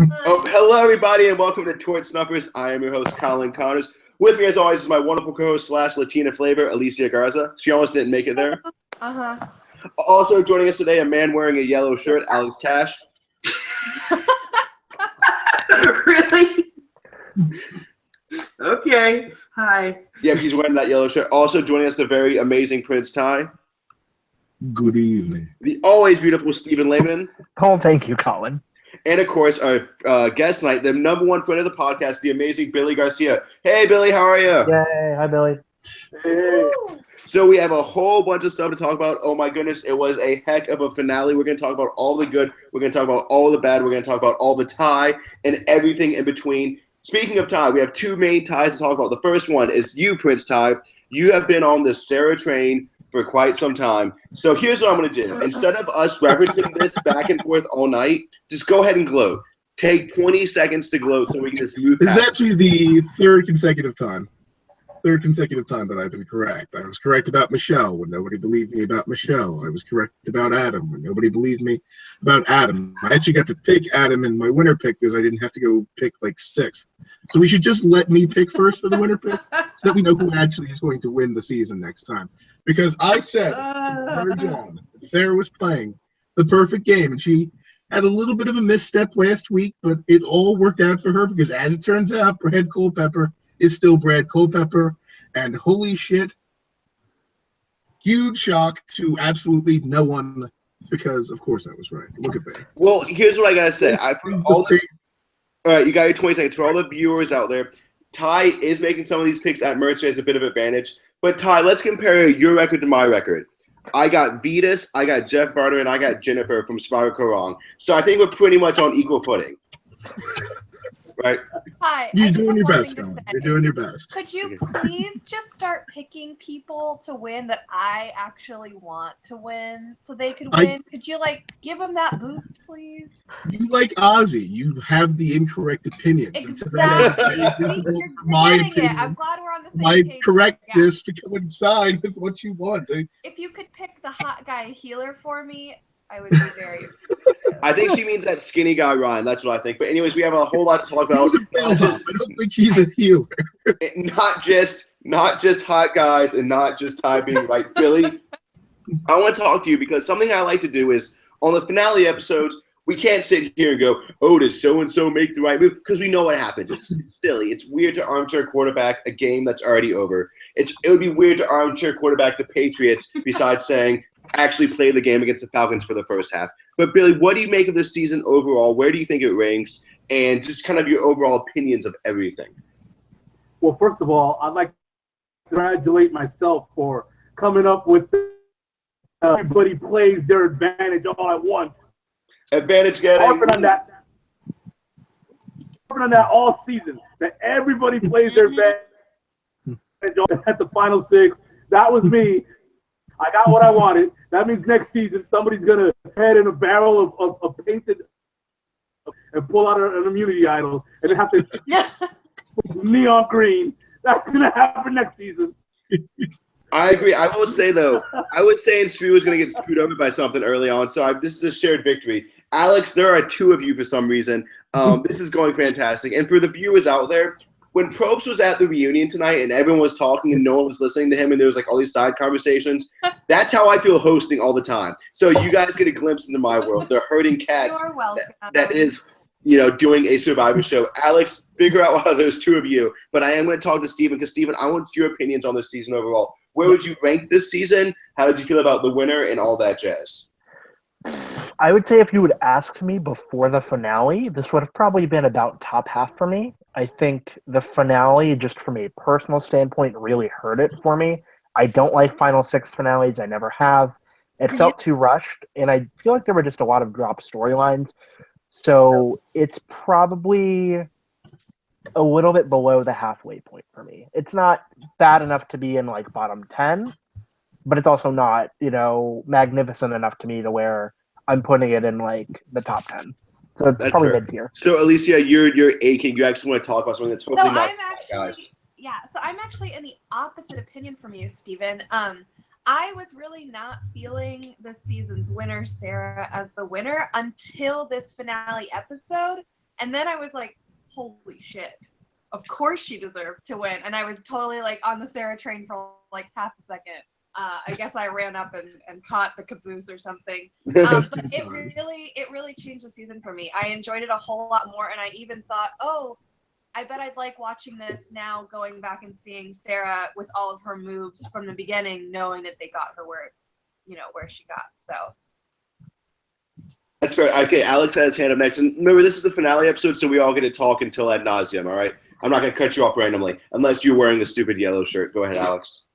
Oh, hello, everybody, and welcome to Tort Snuffers. I am your host, Colin Connors. With me, as always, is my wonderful co-host / Latina flavor, Alicia Garza. She almost didn't make it there. Uh-huh. Also joining us today, a man wearing a yellow shirt, Alex Cash. Really? Okay. Hi. Yeah, he's wearing that yellow shirt. Also joining us, the very amazing Prince Ty. Good evening. The always beautiful Stephen Lehman. Oh, thank you, Colin. And, of course, our guest tonight, the number one friend of the podcast, the amazing Billy Garcia. Hey, Billy, how are you? Yay. Hi, Billy. Hey. So we have a whole bunch of stuff to talk about. Oh, my goodness, it was a heck of a finale. We're going to talk about all the good. We're going to talk about all the bad. We're going to talk about all the tie and everything in between. Speaking of tie, we have two main ties to talk about. The first one is you, Prince Ty. You have been on the Sarah train for quite some time. So here's what I'm going to do. Instead of us referencing this back and forth all night, just go ahead and gloat. Take 20 seconds to gloat so we can just move This is past. actually the third consecutive time that I've been correct. I was correct about Michelle when nobody believed me about Michelle. I was correct about Adam when nobody believed me about Adam. I actually got to pick Adam in my winner pick because I didn't have to go pick like sixth. So we should just let me pick first for the winner pick so that we know who actually is going to win the season next time. Because I said from the very jump that Sarah was playing the perfect game, and she had a little bit of a misstep last week, but it all worked out for her because, as it turns out, Brad Culpepper is still Brad Culpepper, and holy shit, huge shock to absolutely no one, because of course I was right. Look at me. Well, here's what I got to say. All right, you got your 20 seconds. For all the viewers out there, Ty is making some of these picks at merch as a bit of advantage. But, Ty, let's compare your record to my record. I got Vetus, I got Jeff Barter, and I got Jennifer from Spiral Korong. So I think we're pretty much on equal footing. Right? Hi. You're doing your best, Colin. You're doing your best. Could you please just start picking people to win that I actually want to win so they could win? Could you, give them that boost, please? You like Ozzy. You have the incorrect opinions. Exactly. See, you're getting it. I'm glad we're on the same page. Correct this to coincide with what you want. If you could pick the hot guy healer for me, I would be very I think she means that skinny guy Ryan. That's what I think. But anyways, we have a whole lot to talk about. I don't think he's a healer. Not just hot guys and not just Ty being right. Billy, I want to talk to you because something I like to do is on the finale episodes, we can't sit here and go, oh, does so-and-so make the right move? Because we know what happens. It's silly. It's weird to armchair quarterback a game that's already over. It would be weird to armchair quarterback the Patriots besides saying, actually play the game against the Falcons for the first half. But, Billy, what do you make of this season overall? Where do you think it ranks? And just kind of your overall opinions of everything. Well, first of all, I'd like to congratulate myself for coming up with everybody plays their advantage all at once. Advantage getting. Harping on that all season, that everybody plays their advantage at the final six. That was me. I got what I wanted. That means next season somebody's going to head in a barrel of painted and pull out an immunity idol and then have to neon green. That's going to happen next season. I agree. I will say, though, Sue was going to get screwed over by something early on, so this is a shared victory. Alex, there are two of you for some reason. This is going fantastic. And for the viewers out there, when Probst was at the reunion tonight and everyone was talking and no one was listening to him and there was all these side conversations, that's how I feel hosting all the time. So you guys get a glimpse into my world. The herding cats that is, doing a Survivor show. Alex, figure out one of those two of you. But I am going to talk to Steven because, Steven, I want your opinions on this season overall. Where would you rank this season? How did you feel about the winner and all that jazz? I would say if you would ask me before the finale, this would have probably been about top half for me. I think the finale, just from a personal standpoint, really hurt it for me. I don't like Final Six finales. I never have. It felt too rushed, and I feel like there were just a lot of drop storylines. So it's probably a little bit below the halfway point for me. It's not bad enough to be in, bottom 10, but it's also not, magnificent enough to me to where I'm putting it in, the top 10. So it's That's probably fair. mid-tier. So, Alicia, you're aching. You actually want to talk about something that's totally not guys. So I'm actually in the opposite opinion from you, Steven. I was really not feeling this season's winner, Sarah, as the winner until this finale episode. And then I was like, holy shit. Of course she deserved to win. And I was totally like on the Sarah train for like half a second. I guess I ran up and caught the caboose or something. But it really changed the season for me. I enjoyed it a whole lot more, and I even thought, oh, I bet I'd like watching this now, going back and seeing Sarah with all of her moves from the beginning, knowing that they got her where she got. So that's fair. Okay, Alex had his hand up next, and remember, this is the finale episode, so we all get to talk until ad nauseum. All right, I'm not gonna cut you off randomly unless you're wearing a stupid yellow shirt. Go ahead, Alex.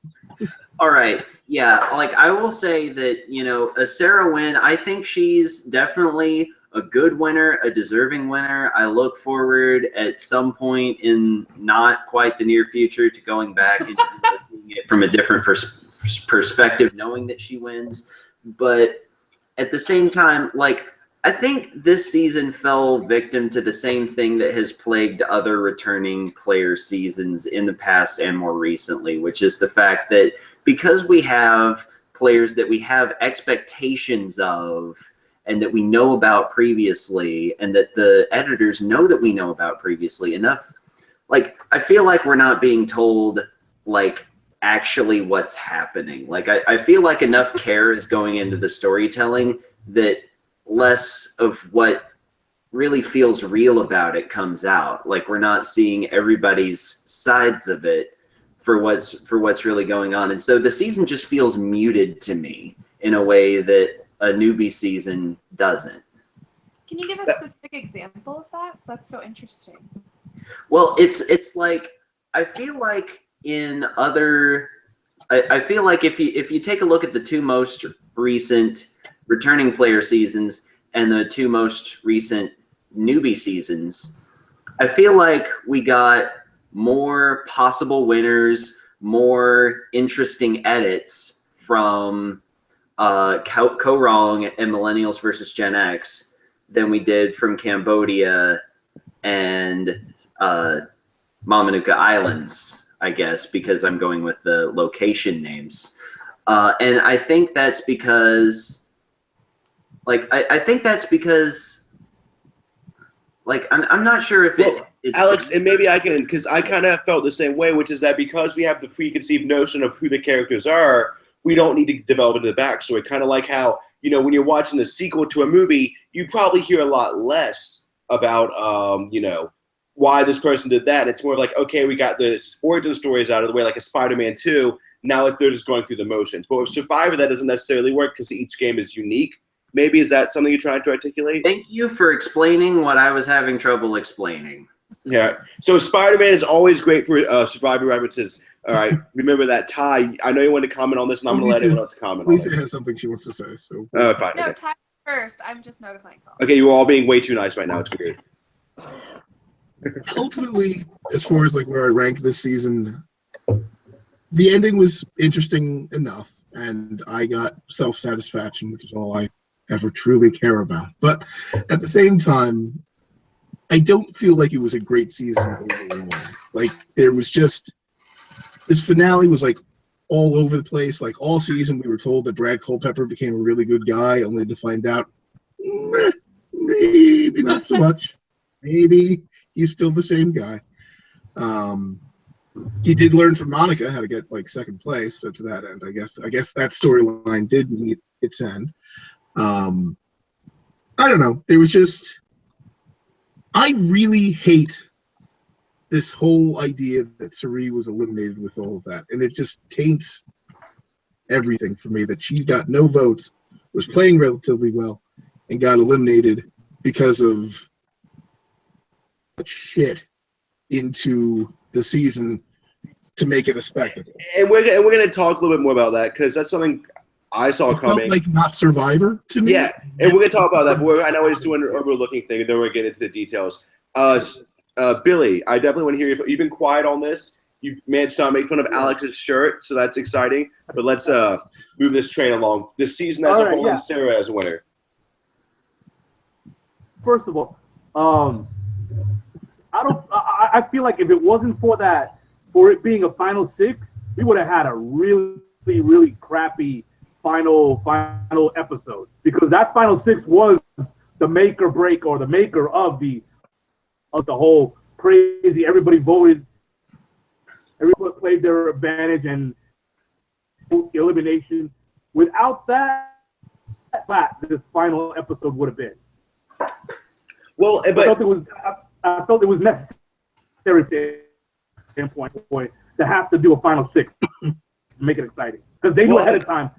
All right. Yeah, like I will say that, a Sarah win, I think she's definitely a good winner, a deserving winner. I look forward at some point in not quite the near future to going back and looking at it from a different perspective, knowing that she wins. But at the same time, like, I think this season fell victim to the same thing that has plagued other returning player seasons in the past and more recently, which is the fact that because we have players that we have expectations of and that we know about previously and that the editors know that we know about previously enough, like, I feel like we're not being told, like, actually what's happening. Like, I feel like enough care is going into the storytelling that less of what really feels real about it comes out. Like, we're not seeing everybody's sides of it for what's really going on. And so the season just feels muted to me in a way that a newbie season doesn't. Can you give a specific example of that? That's so interesting. Well, it's like, I feel like in other, I feel like if you take a look at the two most recent returning player seasons and the two most recent newbie seasons, I feel like we got more possible winners, more interesting edits from Co-Wrong and Millennials versus Gen X than we did from Cambodia and Mamanuca Islands, I guess, because I'm going with the location names. And I think that's because, like, I think that's because, like, I'm not sure if it's Alex, and maybe I can, because I kind of felt the same way, which is that because we have the preconceived notion of who the characters are, we don't need to develop into the backstory. Kind of like how, when you're watching a sequel to a movie, you probably hear a lot less about, why this person did that. It's more like, okay, we got the origin stories out of the way, like a Spider-Man 2. Now they're just going through the motions. But with Survivor, that doesn't necessarily work because each game is unique. Maybe is that something you're trying to articulate? Thank you for explaining what I was having trouble explaining. Yeah. So Spider-Man is always great for Survivor references. All right. Remember that. Ty, I know you want to comment on this, and I'm going to let everyone else comment Lisa on it. has something she wants to say. So. Fine. No, Okay. Ty first. I'm just notifying Colin. Okay, you're all being way too nice right now. It's weird. Ultimately, as far as like where I rank this season, the ending was interesting enough, and I got self-satisfaction, which is all I ever truly care about. But at the same time, I don't feel like it was a great season overall. Like, there was just, this finale was like all over the place. Like, all season we were told that Brad Culpepper became a really good guy, only to find out maybe not so much. Maybe he's still the same guy. He did learn from Monica how to get like second place, so to that end, I guess that storyline did meet its end. I don't know. There was just, I really hate this whole idea that Sari was eliminated with all of that, and it just taints everything for me. That she got no votes, was playing relatively well, and got eliminated because of shit into the season to make it a spectacle. And we're going to talk a little bit more about that because that's something I saw It coming. felt like not Survivor to me. Yeah, and we're going to talk about that. But I know we're just doing an overlooking thing, and then we're getting into the details. Billy, I definitely want to hear you. You've been quiet on this. You managed to make fun of Alex's shirt, so that's exciting. But let's move this train along. This season as a whole, and Sarah as a winner. First of all, I feel like if it wasn't for it being a final six, we would have had a really, really crappy final episode, because that final six was the make or break, or the maker of the of the whole crazy. Everybody voted. Everyone played their advantage and elimination. Without that, this final episode would have been. Well, I but felt it was necessary standpoint to have to do a final 6 to make it exciting because they knew ahead of time.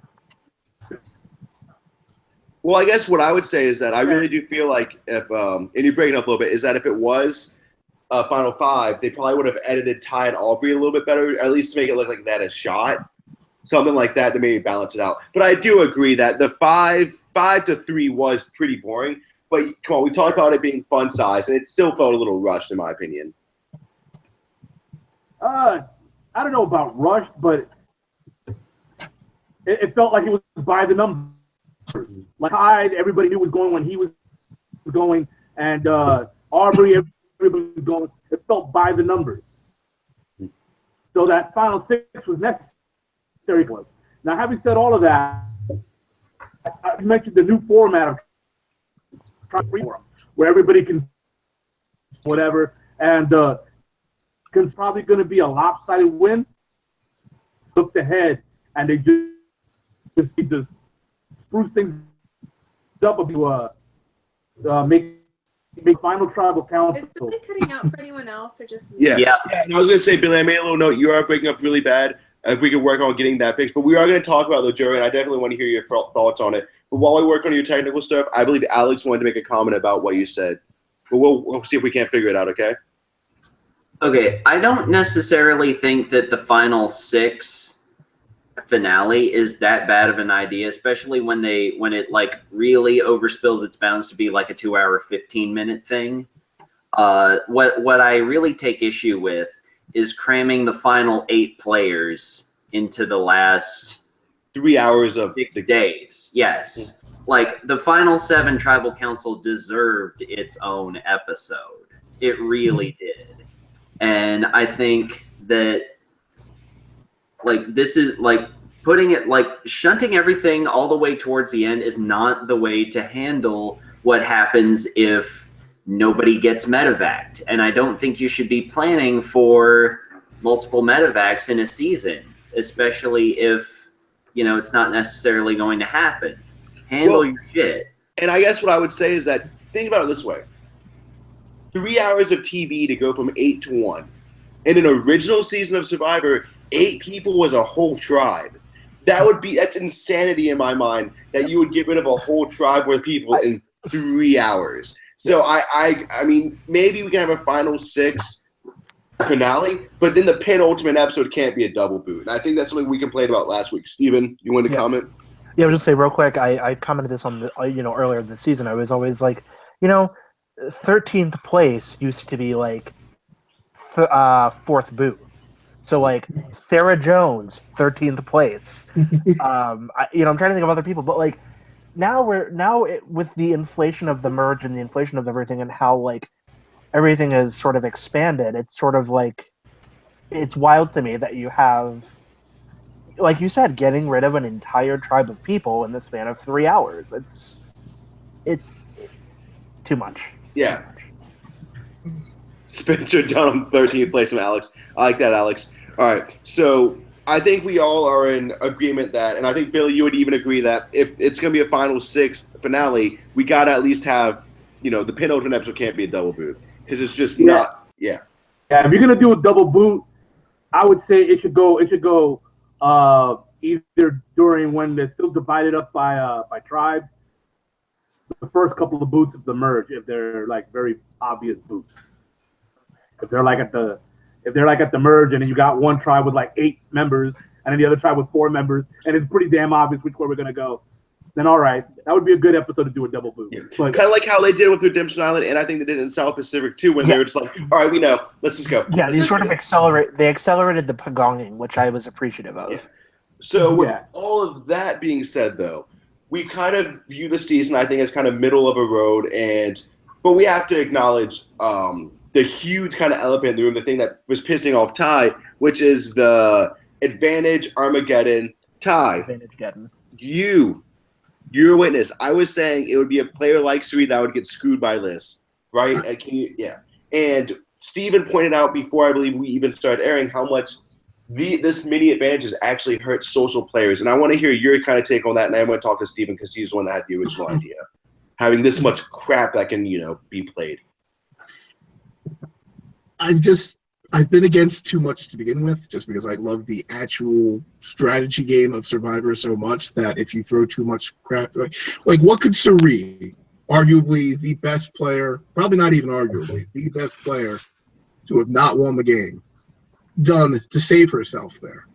Well, I guess what I would say is that I really do feel like if and you're breaking up a little bit, is that if it was a Final 5, they probably would have edited Ty and Aubrey a little bit better, at least to make it look like that a shot. Something like that to maybe balance it out. But I do agree that the 5 to 3 was pretty boring. But come on, we talked about it being fun size, and it still felt a little rushed, in my opinion. I don't know about rushed, but it felt like it was by the numbers. Like Hyde, everybody knew was going when he was going, and Aubrey, everybody was going. It felt by the numbers. So that final 6 was necessary. Now, having said all of that, I mentioned the new format of freeform, where everybody can whatever, and it's probably going to be a lopsided win. Looked ahead, and they just need to spruce things up to make final tribal council. Is somebody cutting out for anyone else or just me? Yeah. And I was going to say, Billy, I made a little note. You are breaking up really bad. If we could work on getting that fixed. But we are going to talk about the jury, and I definitely want to hear your thoughts on it. But while we work on your technical stuff, I believe Alex wanted to make a comment about what you said. But we'll see if we can't figure it out, okay? Okay, I don't necessarily think that the final 6 finale is that bad of an idea, especially when it like really overspills its bounds to be like a 2-hour, 15-minute thing. What I really take issue with is cramming the final 8 players into the last 3 hours of 6 days. Yes. Like the final 7 tribal council deserved its own episode. It really did. And I think that like this is like putting it like shunting everything all the way towards the end is not the way to handle what happens if nobody gets medevaced. And I don't think you should be planning for multiple medevacts in a season, especially if, you know, it's not necessarily going to happen. Handle your shit. And I guess what I would say is that, think about it this way. 3 hours of TV to go from 8 to 1. In an original season of Survivor, 8 people was a whole tribe. That's insanity in my mind that you would get rid of a whole tribe worth of people in 3 hours. So I mean, maybe we can have a final 6 finale, but then the penultimate episode can't be a double boot. And I think that's something we complained about last week. Steven, you want to comment? Yeah, I would just say real quick, I commented this on the, earlier this season. I was always like, 13th place used to be like 4th boot. So like Sarah Jones, 13th place. I'm trying to think of other people, but like with the inflation of the merge and the inflation of everything and how like everything is sort of expanded, it's sort of like it's wild to me that you have, like you said, getting rid of an entire tribe of people in the span of 3 hours. It's too much. Yeah. Spencer Dunham, 13th place from Alex. I like that, Alex. All right. So I think we all are in agreement that, and I think, Billy, you would even agree that if it's going to be a final 6 finale, we got to at least have, the penultimate episode can't be a double boot. Because it's just not, Yeah, if you're going to do a double boot, I would say it should go either during when they're still divided up by tribes, the first couple of boots of the merge, if they're like very obvious boots. If they're like at the merge and then you got one tribe with like 8 members and then the other tribe with 4 members and it's pretty damn obvious which way we're gonna go, then all right, that would be a good episode to do a double boot. Yeah. But, kind of like how they did with Redemption Island, and I think they did it in South Pacific too, when they were just like, all right, we know, let's just go. Yeah, they sort of accelerated the pagonging, which I was appreciative of. Yeah. So with all of that being said, though, we kind of view the season, I think, as kind of middle of a road, but we have to acknowledge the huge kind of elephant in the room, the thing that was pissing off Ty, which is the Advantage Armageddon. Ty, Advantage-geddon. You're a witness. I was saying it would be a player like Suri that would get screwed by Liz, right? And Steven pointed out before I believe we even started airing how much this mini advantages actually hurt social players. And I want to hear your kind of take on that. And I want to talk to Steven because he's the one that had the original idea. Having this much crap that can, be played. I've been against too much to begin with, just because I love the actual strategy game of Survivor so much that if you throw too much crap, like what could Suri, arguably the best player, probably not even arguably, the best player to have not won the game, done to save herself there?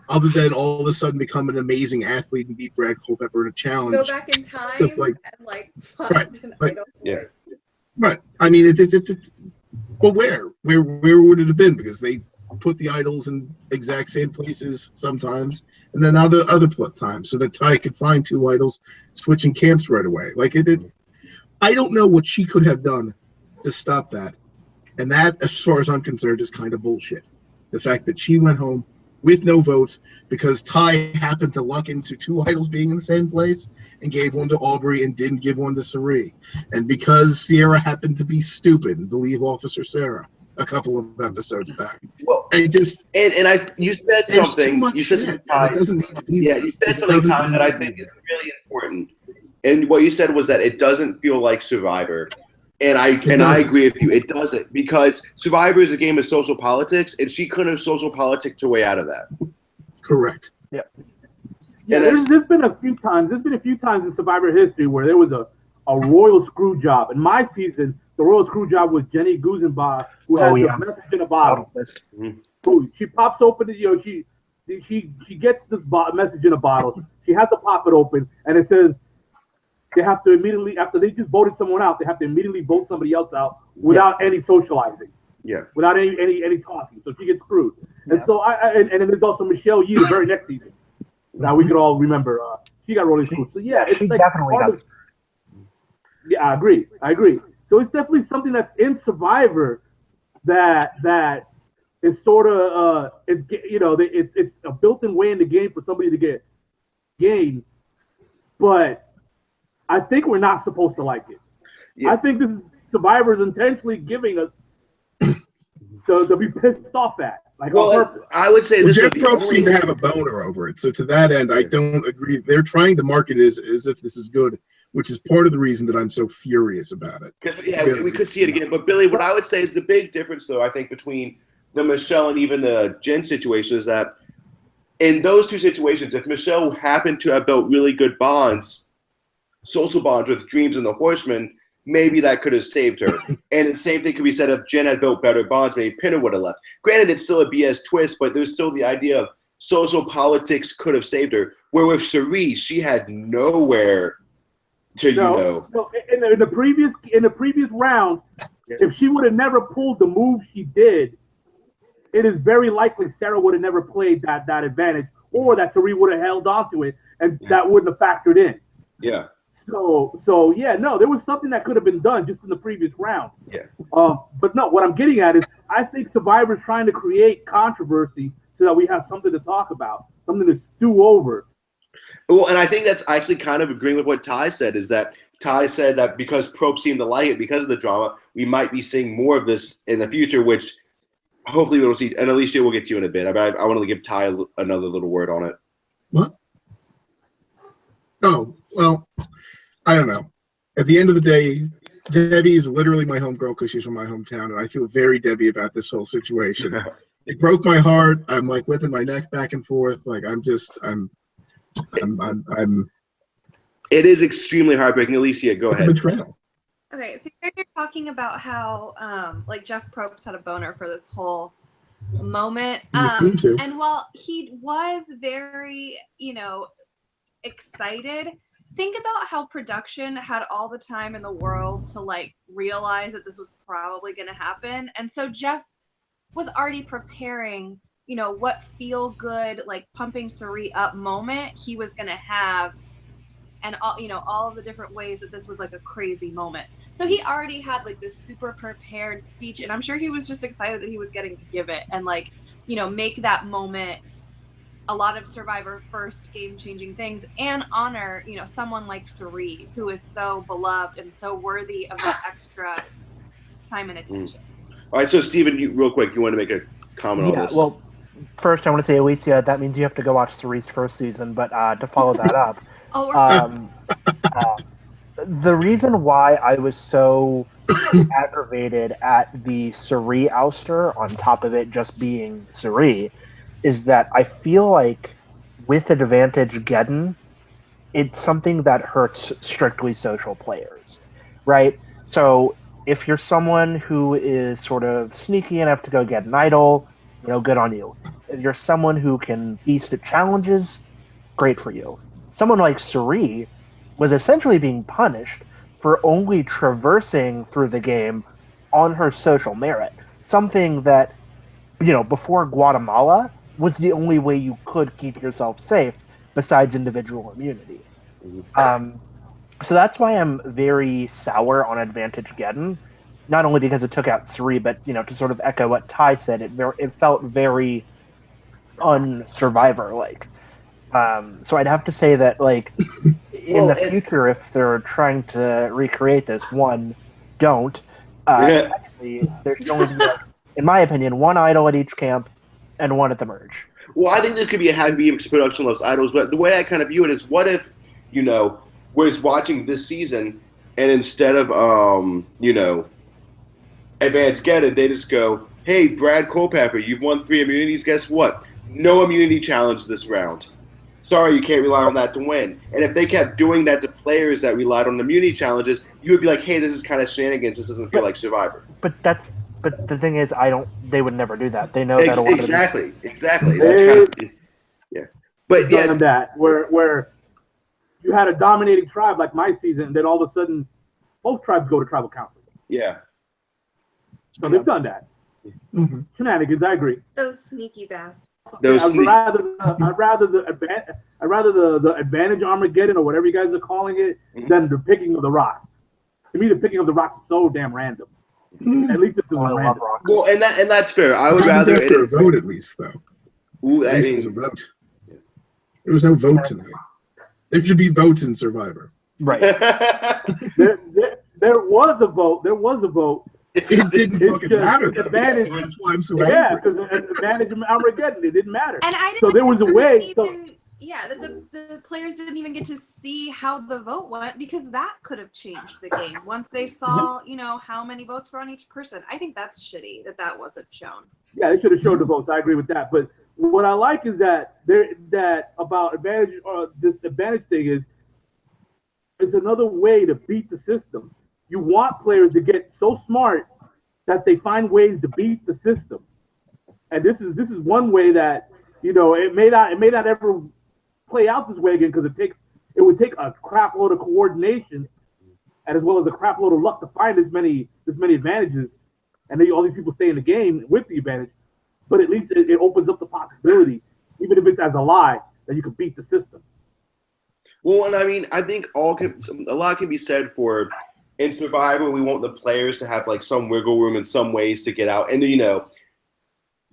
Other than all of a sudden become an amazing athlete and beat Brad Culpepper in a challenge. Go back in time and find an idol. Yeah. Right. I mean, but where would it have been? Because they put the idols in exact same places sometimes, and then other times, so that Ty could find two idols, switching camps right away. Like I don't know what she could have done to stop that, and that, as far as I'm concerned, is kind of bullshit. The fact that she went home with no votes because Ty happened to luck into two idols being in the same place and gave one to Aubrey and didn't give one to Sari. And because Sierra happened to be stupid and believe Officer Sarah a couple of episodes back. Well, you said something. You said something. It doesn't need to be. Yeah, you said something, Ty, that I think is really important. And what you said was that it doesn't feel like Survivor. And I agree with you. It doesn't, because Survivor is a game of social politics, and she couldn't have social politics her way out of that. Correct. Yeah. Yeah. There's been a few times. There's been a few times in Survivor history where there was a royal screw job. In my season, the royal screw job was Jenny Guzenbach, who has the message in a bottle. Mm-hmm. She pops open the she gets this message in a bottle. She has to pop it open, and it says, they have to immediately, after they just voted someone out, they have to immediately vote somebody else out without any socializing. Yeah. Without any talking. So she gets screwed. Yeah. And so and then there's also Michelle Yee the very next season. Now we can all remember she got rolling screwed. So yeah, it's like definitely got. Yeah, I agree. So it's definitely something that's in Survivor that is sort of it's a built-in way in the game for somebody to get gained, but I think we're not supposed to like it. Yeah. I think this is Survivor's intentionally giving us to be pissed off at. Like, I would say this. Jeff Probst seemed to have a boner over it. So to that end, I don't agree. They're trying to market it as if this is good, which is part of the reason that I'm so furious about it. We could see it again. But Billy, what I would say is the big difference, though, I think between the Michelle and even the Jen situation is that in those two situations, if Michelle happened to have built really good bonds, social bonds with Dreams and the Horsemen, maybe that could have saved her. And the same thing could be said if Jen had built better bonds, maybe Pinner would have left. Granted, it's still a BS twist, but there's still the idea of social politics could have saved her. Where with Cherie, she had nowhere to, No, in the previous round, if she would have never pulled the move she did, it is very likely Sarah would have never played that advantage, or that Cherie would have held on to it, and that wouldn't have factored in. Yeah. So yeah, no, there was something that could have been done just in the previous round. Yeah. But no, what I'm getting at is I think Survivor's trying to create controversy so that we have something to talk about, something to stew over. Well, and I think that's actually kind of agreeing with what Ty said, is that Ty said that because Probst seemed to like it because of the drama, we might be seeing more of this in the future, which hopefully we'll see. And Alicia, we'll get to you in a bit. I want to give Ty another little word on it. What? Oh, well, I don't know. At the end of the day, Debbie is literally my homegirl because she's from my hometown, and I feel very Debbie about this whole situation. It broke my heart. I'm like whipping my neck back and forth. Like I'm. It is extremely heartbreaking. Alicia, go ahead. Betrayal. Okay, so you're talking about how like Jeff Probst had a boner for this whole moment. You seem to. And while he was very, excited, think about how production had all the time in the world to like realize that this was probably going to happen. And so Jeff was already preparing, what feel good, like pumping Cherie up moment he was going to have, and all of the different ways that this was like a crazy moment. So he already had like this super prepared speech, and I'm sure he was just excited that he was getting to give it and like, make that moment a lot of Survivor first game-changing things, and honor, someone like Cherie, who is so beloved and so worthy of that extra time and attention. All right, so Steven, real quick, you want to make a comment on this? Well, first I want to say, Alicia, that means you have to go watch Cerise first season. But to follow that up, the reason why I was so aggravated at the Cerise ouster, on top of it just being Cerise, is that I feel like with Advantage Geddon, it's something that hurts strictly social players, right? So if you're someone who is sort of sneaky enough to go get an idol, good on you. If you're someone who can beast at challenges, great for you. Someone like Cerise was essentially being punished for only traversing through the game on her social merit. Something that, before Guatemala was the only way you could keep yourself safe besides individual immunity. So that's why I'm very sour on Advantage Geddon. Not only because it took out Cerise, but, to sort of echo what Ty said, it felt very un-Survivor-like. So I'd have to say that, in the future, if they're trying to recreate this, one, don't. Secondly, there's going to be, in my opinion, one idol at each camp and one at the merge. Well, I think there could be a happy BMX production of those idols, but the way I kind of view it is, what if, was watching this season and instead of, Advanced Get It, they just go, hey, Brad Culpepper, you've won 3 immunities. Guess what? No immunity challenge this round. Sorry, you can't rely on that to win. And if they kept doing that to players that relied on immunity challenges, you would be like, hey, this is kind of shenanigans. This doesn't feel like Survivor. But the thing is, they would never do that. They know that a lot exactly. That's kind of, yeah. But yeah, that where you had a dominating tribe like my season, and then all of a sudden, both tribes go to tribal council. Yeah. So they've done that. Mm-hmm. Shenanigans, I agree. Those sneaky bastards. I'd rather the advantage Armageddon or whatever you guys are calling it than the picking of the rocks. To me, the picking of the rocks is so damn random. At least it's random. Well, and that's fair. I would rather after a vote at least though. Ooh, at least there was a vote. There was no vote tonight. There should be votes in Survivor. Right. there was a vote. There was a vote. It didn't fucking matter. Advantage, that's why I'm so angry. Because advantage Armageddon, it didn't matter. And I didn't so there was a way. The players didn't even get to see how the vote went because that could have changed the game once they saw, how many votes were on each person. I think that's shitty that wasn't shown. Yeah, they should have showed the votes. I agree with that. But what I like is that about advantage this advantage thing is it's another way to beat the system. You want players to get so smart that they find ways to beat the system, and this is one way that it may not ever play out this way again because it would take a crap load of coordination and as well as a crap load of luck to find this many advantages, and then all these people stay in the game with the advantage. But at least it opens up the possibility, even if it's as a lie, that you can beat the system. Well, and I mean, I think a lot can be said for. In Survivor, we want the players to have some wiggle room in some ways to get out. And,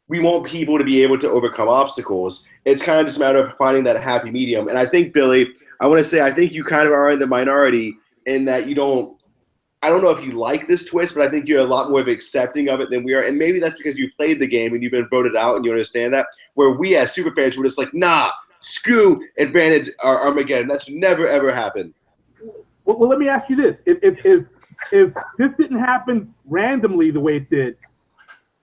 we want people to be able to overcome obstacles. It's kind of just a matter of finding that happy medium. And I think, Billy, I think you kind of are in the minority in that I don't know if you like this twist, but I think you're a lot more accepting of it than we are. And maybe that's because you played the game and you've been voted out and you understand that. Where we as super fans were just like, nah, screw Advantage Armageddon. That's never, ever happened. Well, let me ask you this: if this didn't happen randomly the way it did,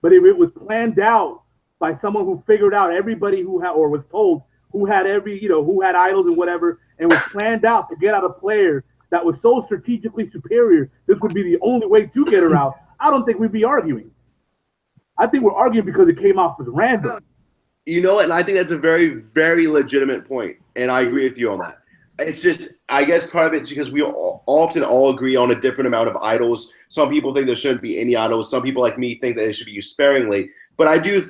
but if it was planned out by someone who figured out everybody who had or was told who had who had idols and whatever, and was planned out to get out a player that was so strategically superior, this would be the only way to get her out. I don't think we'd be arguing. I think we're arguing because it came off as random. And I think that's a very, very legitimate point, and I agree with you on that. It's just, I guess part of it's because we often all agree on a different amount of idols. Some people think there shouldn't be any idols. Some people like me think that it should be used sparingly. But I do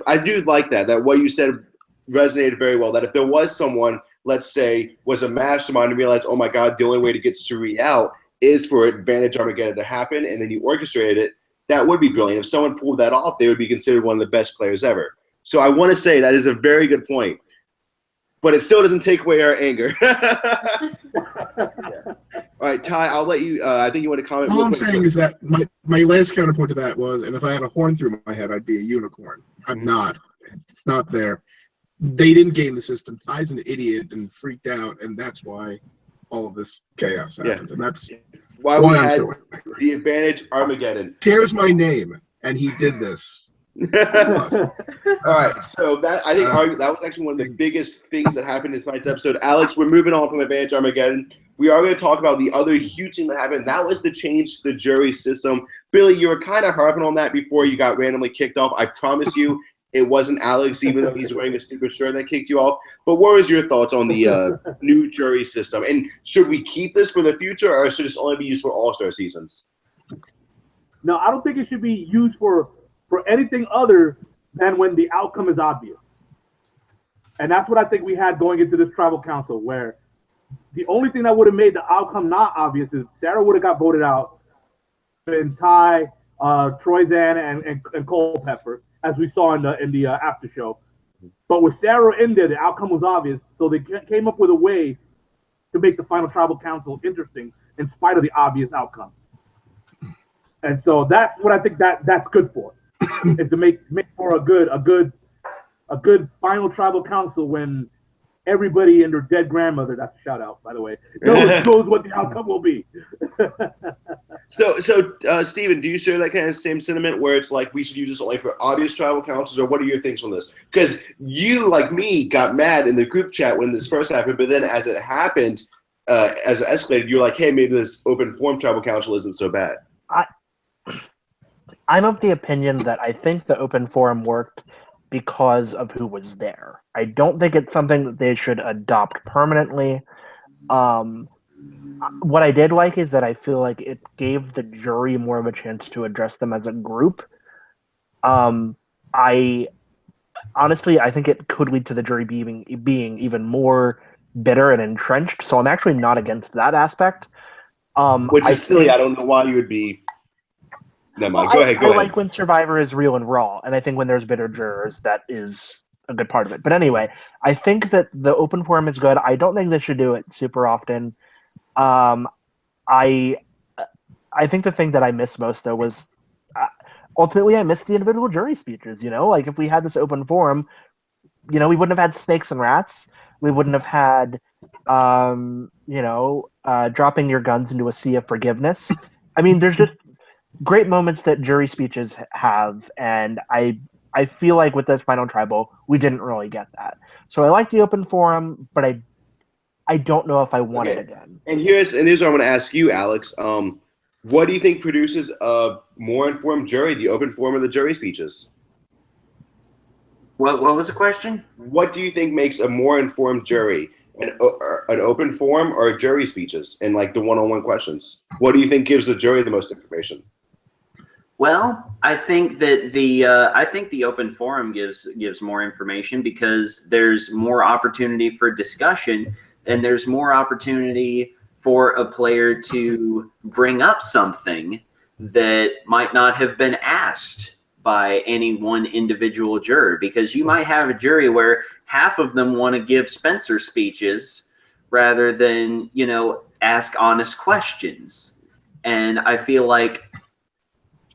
like that what you said resonated very well, that if there was someone, let's say, was a mastermind and realized, oh my God, the only way to get Suri out is for Advantage Armageddon to happen, and then you orchestrated it, that would be brilliant. If someone pulled that off, they would be considered one of the best players ever. So I want to say that is a very good point. But it still doesn't take away our anger. All right, Ty, I'll let you. I think you want to comment. All real I'm quick. saying is that my last counterpoint to that was, and if I had a horn through my head, I'd be a unicorn. I'm not. It's not there. They didn't game the system. Ty's an idiot and freaked out, and that's why all of this chaos happened. And that's why why we I'm had so angry. the advantage Armageddon. Shares my name, and he did this. All right, so that I think that was actually one of the biggest things that happened in tonight's episode. Alex, we're moving on from Advantage Armageddon. We are going to talk about the other huge thing that happened. That was the change to the jury system. Billy, you were kind of harping on that before you got randomly kicked off. I promise you, it wasn't Alex, even though he's wearing a stupid shirt that kicked you off. But what was your thoughts on the new jury system? And should we keep this for the future, or should this only be used for All-Star seasons? No, I don't think it should be used for anything other than when the outcome is obvious. And that's what I think we had going into this tribal council, where the only thing that would have made the outcome not obvious is Sarah would have got voted out, and Ty, Troyzan, and Culpepper, as we saw in the after show. But with Sarah in there, the outcome was obvious, so they came up with a way to make the final tribal council interesting in spite of the obvious outcome. And so that's what I think that's good for, is to make for a good final tribal council when everybody and their dead grandmother, that's a shout out, by the way, knows what the outcome will be. So, Steven, do you share that kind of same sentiment where it's like we should use this only for obvious tribal councils, or what are your thoughts on this? Because you, like me, got mad in the group chat when this first happened, but then as it happened, as it escalated, you're like, hey, maybe this open forum tribal council isn't so bad. I'm of the opinion that I think the open forum worked because of who was there. I don't think it's something that they should adopt permanently. What I did like is that I feel like it gave the jury more of a chance to address them as a group. I think it could lead to the jury being even more bitter and entrenched. So I'm actually not against that aspect. Which is silly. I don't know why you would be. Never mind. Go ahead. I like when Survivor is real and raw, and I think when there's bitter jurors, that is a good part of it. But anyway, I think that the open forum is good. I don't think they should do it super often. I think the thing that I miss most, though, was ultimately I missed the individual jury speeches. Like if we had this open forum, we wouldn't have had snakes and rats. We wouldn't have had, dropping your guns into a sea of forgiveness. I mean, there's just great moments that jury speeches have, and I feel like with this final tribal, we didn't really get that. So I like the open forum, but I don't know if I want it again. And here's what I'm going to ask you, Alex. What do you think produces a more informed jury, the open forum or the jury speeches? What was the question? What do you think makes a more informed jury? An open forum or jury speeches and like the one-on-one questions? What do you think gives the jury the most information? Well, I think that the open forum gives more information because there's more opportunity for discussion and there's more opportunity for a player to bring up something that might not have been asked by any one individual juror, because you might have a jury where half of them want to give Spencer speeches rather than, ask honest questions. And I feel like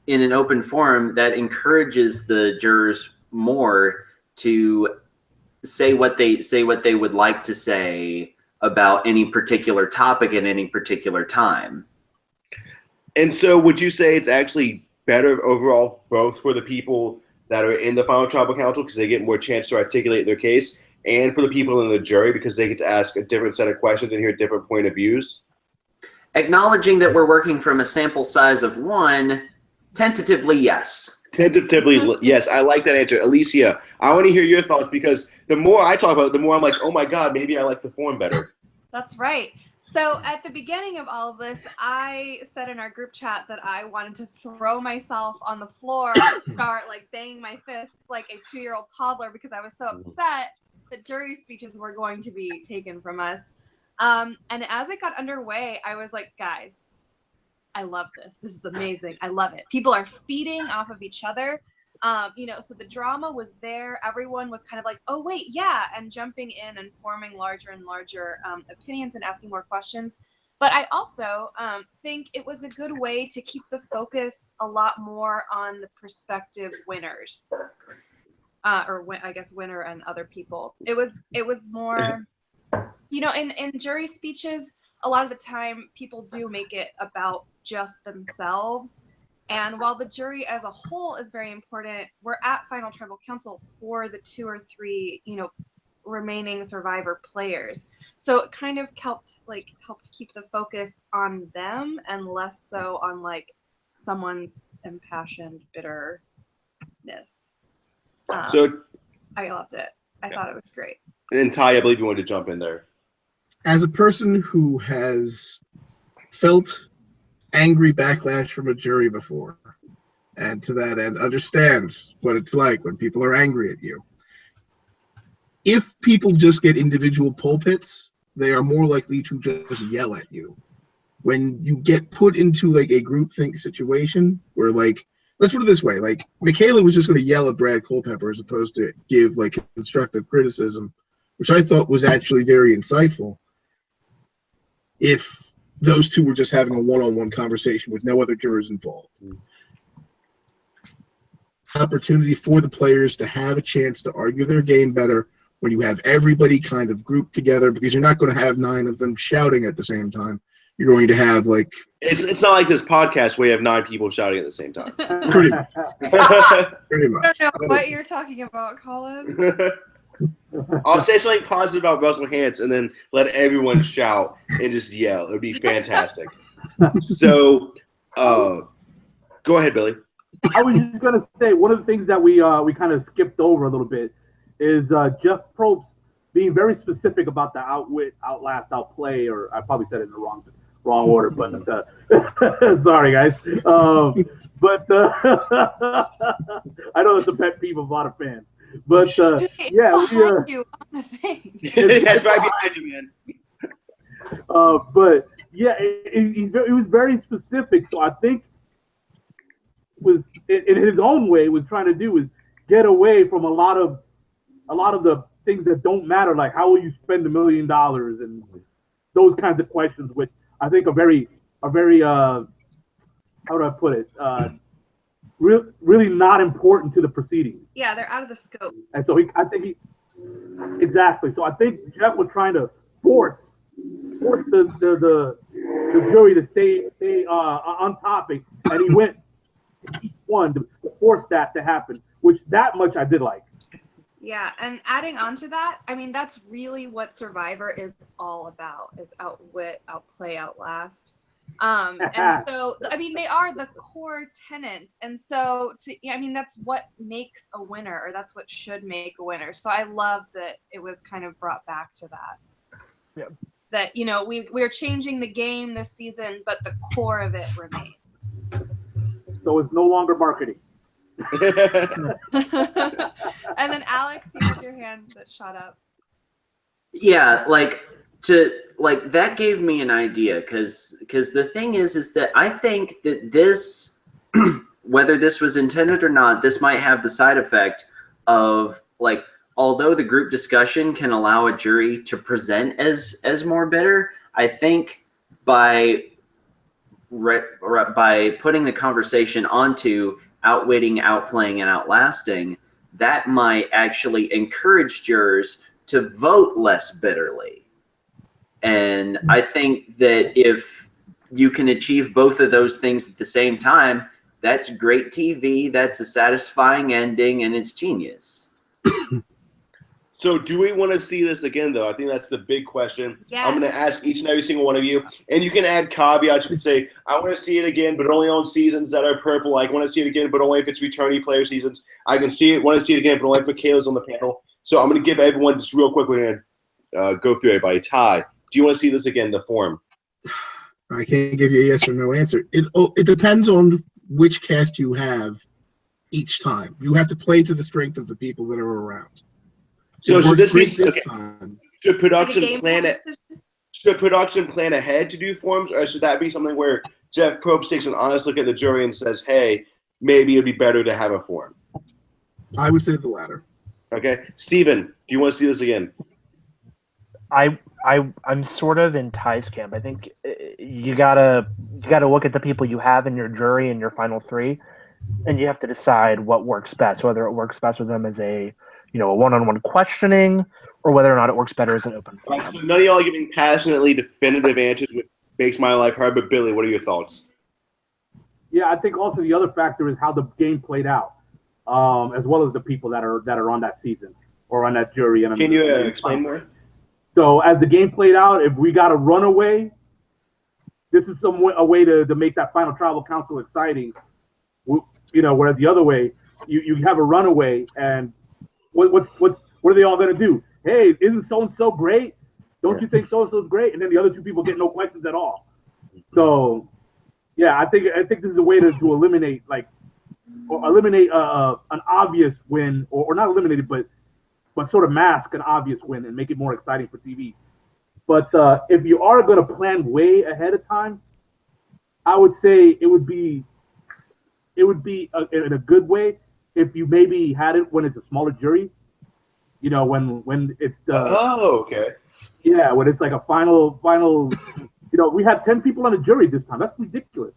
in an open forum that encourages the jurors more to say what they would like to say about any particular topic at any particular time. And so would you say it's actually better overall both for the people that are in the final tribal council because they get more chance to articulate their case, and for the people in the jury because they get to ask a different set of questions and hear different point of views? Acknowledging that we're working from a sample size of 1, tentatively, yes. Tentatively, yes. I like that answer. Alicia, I want to hear your thoughts because the more I talk about it, the more I'm like, oh my God, maybe I like the forum better. That's right. So at the beginning of all of this, I said in our group chat that I wanted to throw myself on the floor, start like banging my fists like a 2-year-old toddler because I was so upset that jury speeches were going to be taken from us. And as it got underway, I was like, guys, I love this. This is amazing. I love it. People are feeding off of each other. So the drama was there. Everyone was kind of like, oh, wait, yeah, and jumping in and forming larger and larger opinions and asking more questions. But I also think it was a good way to keep the focus a lot more on the prospective winners, I guess winner and other people. It was more, in jury speeches, a lot of the time people do make it about just themselves. And while the jury as a whole is very important, we're at Final Tribal Council for the 2 or 3, remaining survivor players. So it kind of helped keep the focus on them and less so on someone's impassioned bitterness. So I loved it. I thought it was great. And Ty, I believe you wanted to jump in there. As a person who has felt angry backlash from a jury before, and to that end understands what it's like when people are angry at you, if people just get individual pulpits, they are more likely to just yell at you. When you get put into a groupthink situation where let's put it this way, Michaela was just going to yell at Brad Culpepper as opposed to give constructive criticism, which I thought was actually very insightful. If those two were just having a one-on-one conversation with no other jurors involved. Opportunity for the players to have a chance to argue their game better when you have everybody kind of grouped together, because you're not going to have 9 of them shouting at the same time. You're going to have It's not like this podcast where you have 9 people shouting at the same time. pretty much. I don't know what you're talking about, Colin. I'll say something positive about Russell Hantz and then let everyone shout and just yell. It would be fantastic. So, go ahead, Billy. I was just gonna say one of the things that we kind of skipped over a little bit is Jeff Probst being very specific about the outwit, outlast, outplay, or I probably said it in the wrong order, but sorry guys. But I know it's a pet peeve of a lot of fans. But yeah, behind you on the thing. That's right behind you, man. But yeah, it was very specific. So I think was in his own way was trying to do is get away from a lot of the things that don't matter, like how will you spend $1 million and those kinds of questions, which I think are very how do I put it? Really not important to the proceedings. Yeah, they're out of the scope. And so exactly. So I think Jeff was trying to force the jury to stay on topic, and he went to force that to happen, which that much I did like. Yeah, and adding on to that, I mean, that's really what Survivor is all about, is outwit, outplay, outlast. And so, I mean, they are the core tenets. And so, that's what makes a winner, or that's what should make a winner. So I love that it was kind of brought back to that. Yeah. That, we're changing the game this season, but the core of it remains. So it's no longer marketing. And then Alex, you had your hand that shot up. Yeah, that gave me an idea, because the thing is that I think that this, whether this was intended or not, this might have the side effect of although the group discussion can allow a jury to present as more bitter, I think by putting the conversation onto outwitting, outplaying, and outlasting, that might actually encourage jurors to vote less bitterly. And I think that if you can achieve both of those things at the same time, that's great TV, that's a satisfying ending, and it's genius. So do we want to see this again, though? I think that's the big question. Yes. I'm going to ask each and every single one of you. And you can add caveats. You can say, I want to see it again, but only on seasons that are purple. I want to see it again, but only if it's returning player seasons. I want to see it again, but only if Michaela's on the panel. So I'm going to give everyone just real quick. We're going to go through everybody. Ty, do you want to see this again, the form? I can't give you a yes or no answer. It depends on which cast you have each time. You have to play to the strength of the people that are around. So should this be should production plan ahead to do forms, or should that be something where Jeff Probst takes an honest look at the jury and says, hey, maybe it'd be better to have a form? I would say the latter. Okay. Steven, do you want to see this again? I I'm sort of in Ty's camp. I think you gotta look at the people you have in your jury in your final three, and you have to decide what works best. Whether it works best with them as a a one-on-one questioning, or whether or not it works better as an open All right, forum. so none of y'all are giving passionately definitive answers, which makes my life hard. But Billy, what are your thoughts? Yeah, I think also the other factor is how the game played out, as well as the people that are on that season or on that jury. And Can you explain more? So as the game played out, if we got a runaway, this is a way to make that final tribal council exciting. Whereas the other way, you have a runaway, and what are they all gonna do? Hey, isn't so and so great? Don't you think so and so's great? And then the other two people get no questions at all. So, yeah, I think this is a way to eliminate an obvious win, or not eliminate it, but sort of mask an obvious win and make it more exciting for TV. But if you are going to plan way ahead of time, I would say it would be in a good way if you maybe had it when it's a smaller jury. When it's the okay. Yeah, when it's like a final. We had 10 people on the jury this time. That's ridiculous.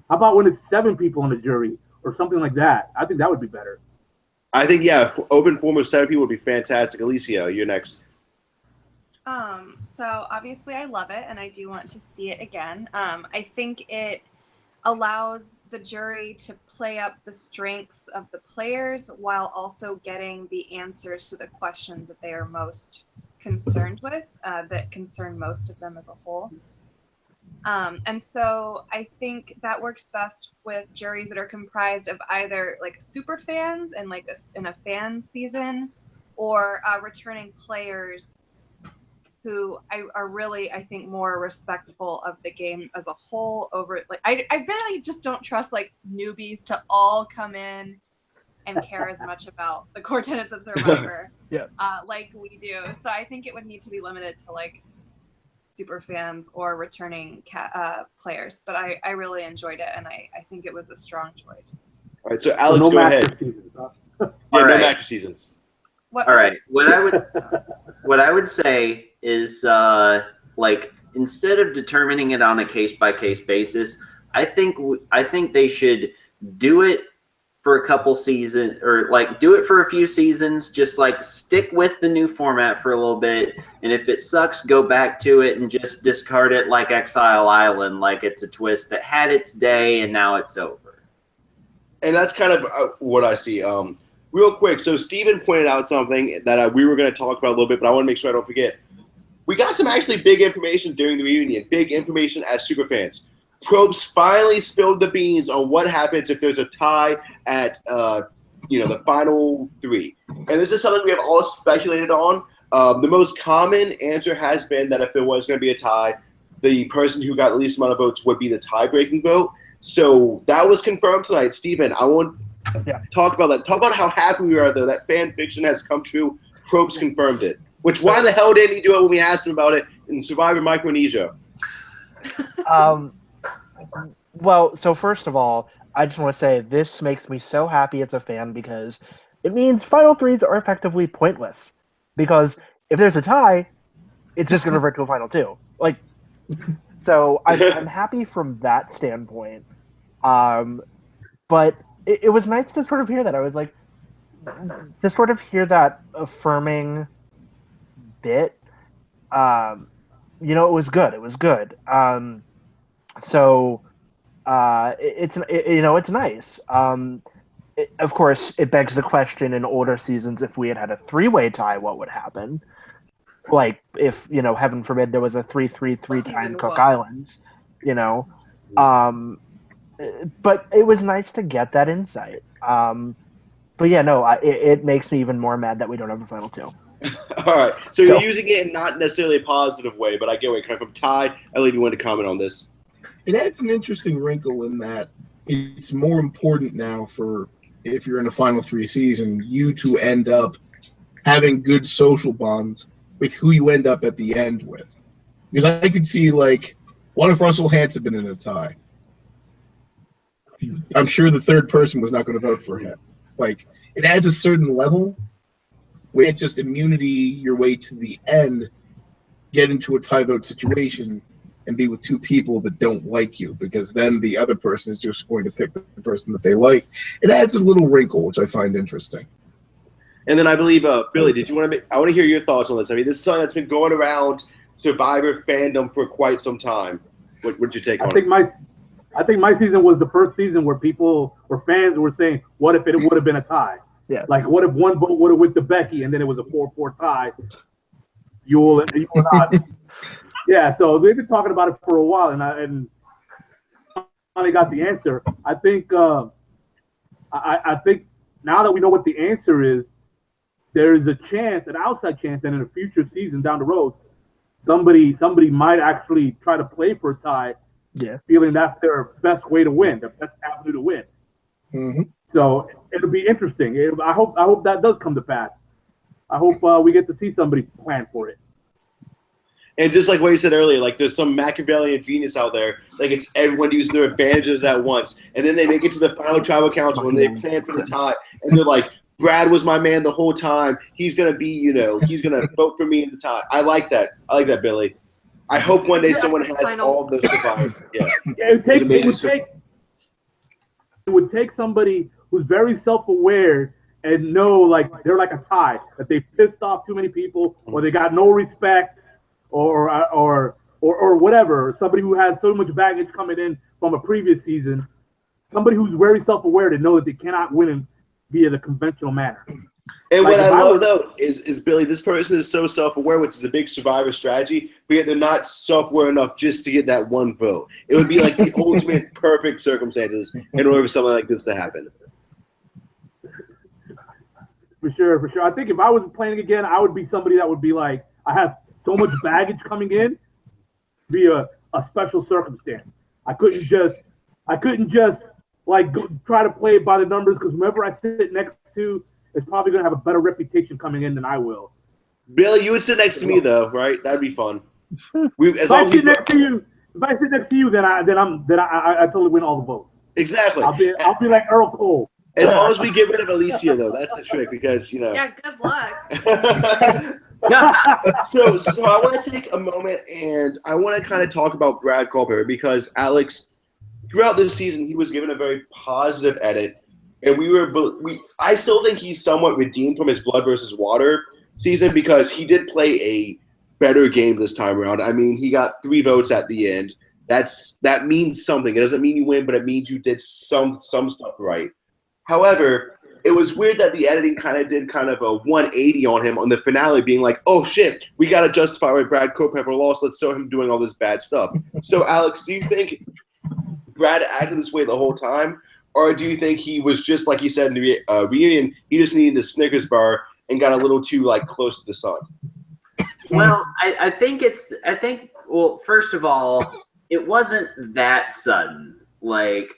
How about when it's 7 people on the jury or something like that? I think that would be better. I think, yeah, open forum of 7 people would be fantastic. Alicia, you're next. So obviously I love it and I do want to see it again. I think it allows the jury to play up the strengths of the players while also getting the answers to the questions that they are most concerned with, that concern most of them as a whole. And so I think that works best with juries that are comprised of either like super fans and like in a fan season, or returning players who are really, I think, more respectful of the game as a whole. I really just don't trust like newbies to all come in and care as much about the core tenets of Survivor like we do. So I think it would need to be limited to like super fans or returning players. But I really enjoyed it, and I think it was a strong choice. All right, so Alex, go ahead. Seasons, huh? No master seasons. All right. What I would say is like, instead of determining it on a case-by-case basis, I think they should do it for a couple seasons, or like do it for a few seasons, just like stick with the new format for a little bit, and if it sucks, go back to it and just discard it like Exile Island, like it's a twist that had its day and now it's over. And that's kind of what I see. Real quick, so Steven pointed out something that we were going to talk about a little bit, but I want to make sure I don't forget. We got some actually big information during the reunion, big information as superfans. Probst finally spilled the beans on what happens if there's a tie at the final 3. And this is something we have all speculated on. The most common answer has been that if there was going to be a tie, the person who got the least amount of votes would be the tie-breaking vote. So that was confirmed tonight. Steven, I want talk about that. Talk about how happy we are, though, that fan fiction has come true. Probst confirmed it. Which, why the hell didn't he do it when we asked him about it in Survivor Micronesia? Well, so first of all, I just want to say this makes me so happy as a fan, because it means Final Threes are effectively pointless. Because if there's a tie, it's just going to revert to a Final 2. Like, so I'm happy from that standpoint. But it was nice to sort of hear that. I was like, to sort of hear that affirming bit. It was good. It was good. So it's nice. Of course, it begs the question in older seasons, if we had a 3-way tie, what would happen? Like if, heaven forbid, there was a 3-3-3 tie in Cook Islands, but it was nice to get that insight. But yeah, no, it makes me even more mad that we don't have a Final 2. All right, so you're using it in not necessarily a positive way, but I get where you're coming from. Ty, I leave you want to comment on this. It adds an interesting wrinkle in that it's more important now for, if you're in a Final 3 season, you to end up having good social bonds with who you end up at the end with. Because I could see, like, what if Russell Hantz had been in a tie? I'm sure the third person was not going to vote for him. Like, it adds a certain level where it's just immunity your way to the end get into a tie vote situation and be with two people that don't like you, because then the other person is just going to pick the person that they like. It adds a little wrinkle, which I find interesting. And then I believe, Billy, did you want to I want to hear your thoughts on this. I mean, this is something that's been going around Survivor fandom for quite some time. What'd you take on it? I think my season was the first season where fans were saying, what if it would have been a tie? Yeah. Like, what if one vote would have went to Becky and then it was a 4-4 tie? Yule and not. Yeah, so they've been talking about it for a while, and I finally got the answer. I think I think now that we know what the answer is, there is a chance, an outside chance, that in a future season down the road, somebody might actually try to play for a tie, feeling that's their best way to win, their best avenue to win. Mm-hmm. So it'll be interesting. I hope that does come to pass. I hope we get to see somebody plan for it. And just like what you said earlier, like there's some Machiavellian genius out there. Like it's everyone uses their advantages at once, and then they make it to the final tribal council and they plan for the tie, and they're like, "Brad was my man the whole time. He's gonna be, he's gonna vote for me in the tie." I like that. I like that, Billy. I hope one day someone has all of those survivors. Yeah. It would take somebody who's very self-aware and know, like, they're like a tie, that they pissed off too many people, or they got no respect, or whatever. Somebody who has so much baggage coming in from a previous season, somebody who's very self-aware to know that they cannot win via the conventional manner. And what I love, though, is Billy, this person is so self-aware, which is a big Survivor strategy, but yet they're not self-aware enough just to get that one vote. It would be like the ultimate perfect circumstances in order for something like this to happen. For sure. I think if I was playing again, I would be somebody that would be like, I have so much baggage coming in via a special circumstance. I couldn't just like try to play it by the numbers, because whoever I sit next to is probably going to have a better reputation coming in than I will. Billy, you would sit next to me though, right? That'd be fun. If I sit next to you, then I totally win all the votes. Exactly. I'll be like Earl Cole. As long as we get rid of Alicia, though, that's the trick, because Yeah, good luck. So I want to take a moment and I want to kind of talk about Brad Culpepper, because Alex, throughout this season, he was given a very positive edit, and I still think he's somewhat redeemed from his Blood versus Water season, because he did play a better game this time around. I mean, he got 3 votes at the end. That means something. It doesn't mean you win, but it means you did some stuff right. However, it was weird that the editing did a 180 on him on the finale, being like, oh shit, we got to justify why Brad Culpepper lost. Let's show him doing all this bad stuff. So, Alex, do you think Brad acted this way the whole time? Or do you think he was just, like he said in the reunion, he just needed a Snickers bar and got a little too close to the sun? Well, I think first of all, it wasn't that sudden. Like,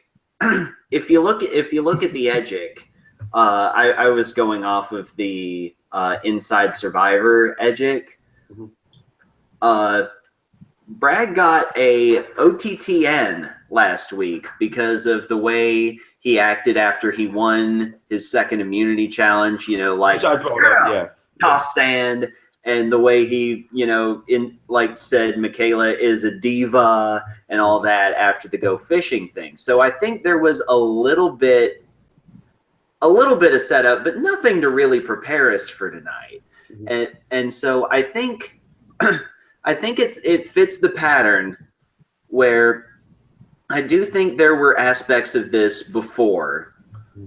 if you look at the Edgic, I was going off of the Inside Survivor Edgic. Brad got a OTTN last week because of the way he acted after he won his second immunity challenge. Toss stand, and the way he, said Michaela is a diva and all that after the go fishing thing. So I think there was a little bit of setup, but nothing to really prepare us for tonight. And so I think it fits the pattern where I do think there were aspects of this before,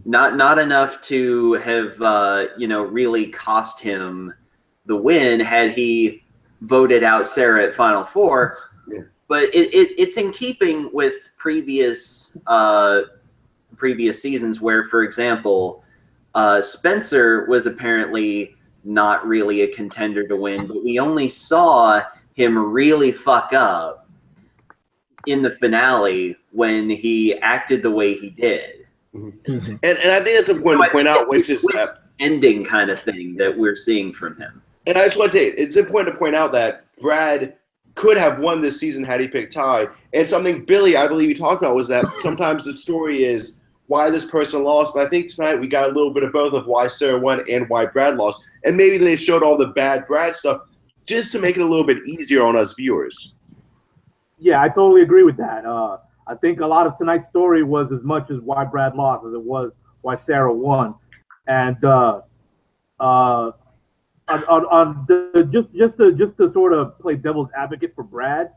not enough to have really cost him the win had he voted out Sarah at Final Four. Yeah. But it's in keeping with previous seasons where, for example, Spencer was apparently not really a contender to win, but we only saw him really fuck up in the finale when he acted the way he did. Mm-hmm. And I think that's important to point out, which is that ending kind of thing that we're seeing from him. And I just want to say, it's important to point out that Brad could have won this season had he picked Ty. And something, Billy, I believe you talked about, was that sometimes the story is why this person lost. And I think tonight we got a little bit of both of why Sarah won and why Brad lost. And maybe they showed all the bad Brad stuff just to make it a little bit easier on us viewers. Yeah, I totally agree with that. I think a lot of tonight's story was as much as why Brad lost as it was why Sarah won. And just to sort of play devil's advocate for Brad,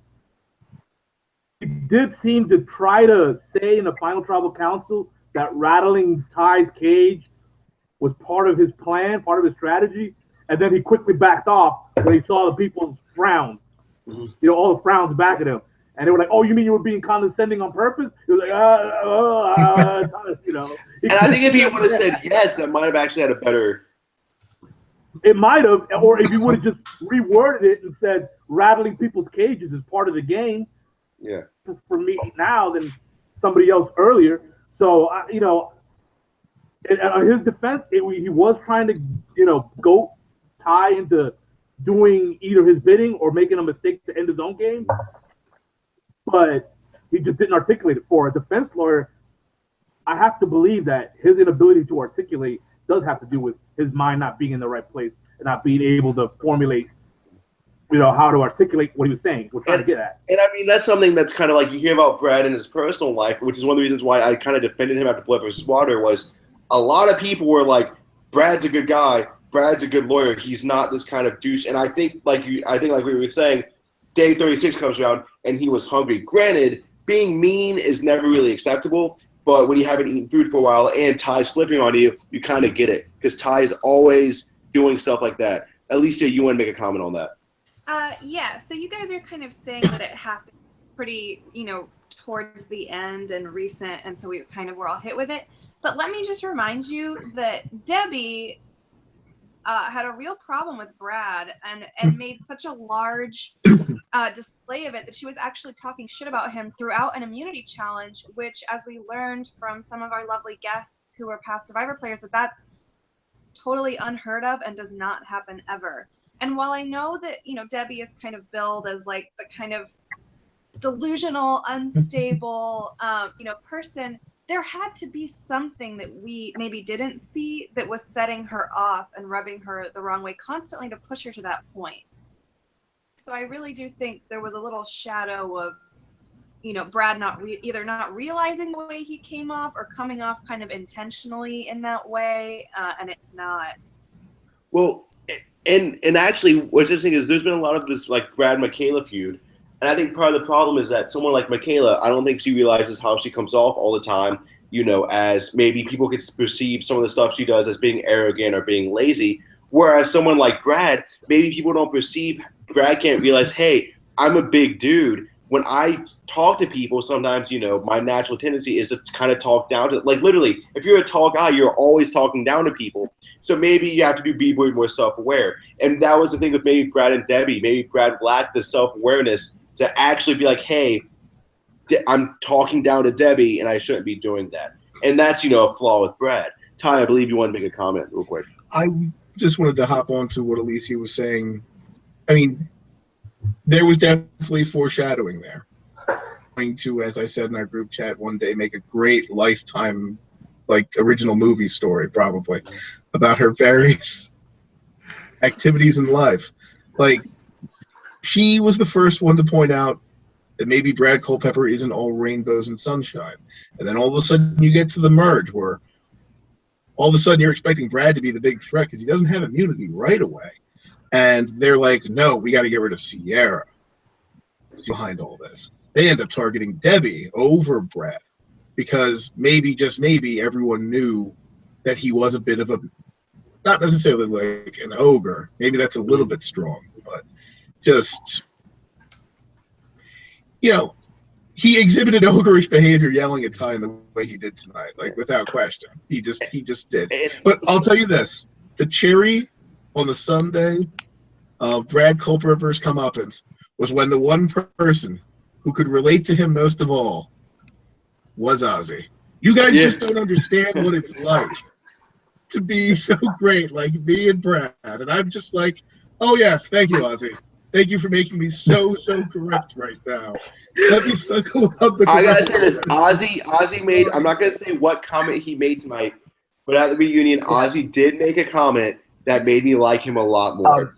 he did seem to try to say in the final tribal council that rattling Ty's cage was part of his plan, part of his strategy, and then he quickly backed off when he saw the people's frowns. You know, all the frowns back at him. And they were like, "Oh, you mean you were being condescending on purpose?" He was like, you know. And I think if he would have said yes, that might have actually had a better. It might have, or if he would have just reworded it and said, "Rattling people's cages is part of the game." Yeah. For me now than somebody else earlier. So you know, on his defense, he was trying to, you know, go Ty into doing either his bidding or making a mistake to end his own game. But he just didn't articulate it. For a defense lawyer, I have to believe that his inability to articulate does have to do with his mind not being in the right place and not being able to formulate, you know, how to articulate what he was saying. We're trying to get at. And I mean, that's something that's kind of like you hear about Brad in his personal life, which is one of the reasons why I kind of defended him after Blood vs. Water. Was a lot of people were like, Brad's a good guy, Brad's a good lawyer, he's not this kind of douche. And I think like we were saying, day 36 comes around and he was hungry. Granted, being mean is never really acceptable, but when you haven't eaten food for a while and Ty's flipping on you, you kind of get it because Ty's always doing stuff like that. Alicia, you want to make a comment on that? Yeah, so you guys are kind of saying that it happened pretty, you know, towards the end and recent, and so we kind of were all hit with it. But let me just remind you that Debbie had a real problem with Brad and made such a large display of it that she was actually talking shit about him throughout an immunity challenge, which, as we learned from some of our lovely guests who are past Survivor players, that's totally unheard of and does not happen ever. And while I know that, you know, Debbie is kind of billed as like the kind of delusional, unstable, you know, person, there had to be something that we maybe didn't see that was setting her off and rubbing her the wrong way constantly to push her to that point. So I really do think there was a little shadow of, you know, Brad either not realizing the way he came off or coming off kind of intentionally in that way, and it's not. Well, and actually, what's interesting is there's been a lot of this like Brad-Michaela feud. And I think part of the problem is that someone like Michaela, I don't think she realizes how she comes off all the time, you know, as maybe people could perceive some of the stuff she does as being arrogant or being lazy. Whereas someone like Brad, maybe people don't perceive, Brad can't realize, hey, I'm a big dude. When I talk to people, sometimes, you know, my natural tendency is to kind of talk down to, like literally, if you're a tall guy, you're always talking down to people. So maybe you have to be more self-aware. And that was the thing with maybe Brad and Debbie. Maybe Brad lacked the self-awareness to actually be like, hey, I'm talking down to Debbie and I shouldn't be doing that. And that's, you know, a flaw with Brad. Ty, I believe you want to make a comment real quick. I just wanted to hop on to what Alicia was saying. I mean, there was definitely foreshadowing there. Going to, as I said in our group chat, one day make a great Lifetime, like, original movie story, probably, about her various activities in life. Like, she was the first one to point out that maybe Brad Culpepper isn't all rainbows and sunshine. And then all of a sudden you get to the merge where all of a sudden you're expecting Brad to be the big threat because he doesn't have immunity right away. And they're like, no, we got to get rid of Sierra behind all this. They end up targeting Debbie over Brad because maybe, just maybe, everyone knew that he was a bit of a, not necessarily like an ogre. Maybe that's a little bit strong, but just, you know, he exhibited ogreish behavior yelling at Ty in the way he did tonight, like without question. He just did. But I'll tell you this, the cherry on the Sunday of Brad Culpepper's comeuppance was when the one person who could relate to him most of all was Ozzy. You guys just don't understand what it's like to be so great like me and Brad. And I'm just like, oh yes, thank you, Ozzy. Thank you for making me so correct right now. Let me suckle up the I gotta say this, Ozzy made, I'm not gonna say what comment he made tonight, but at the reunion, Ozzy did make a comment that made me like him a lot more.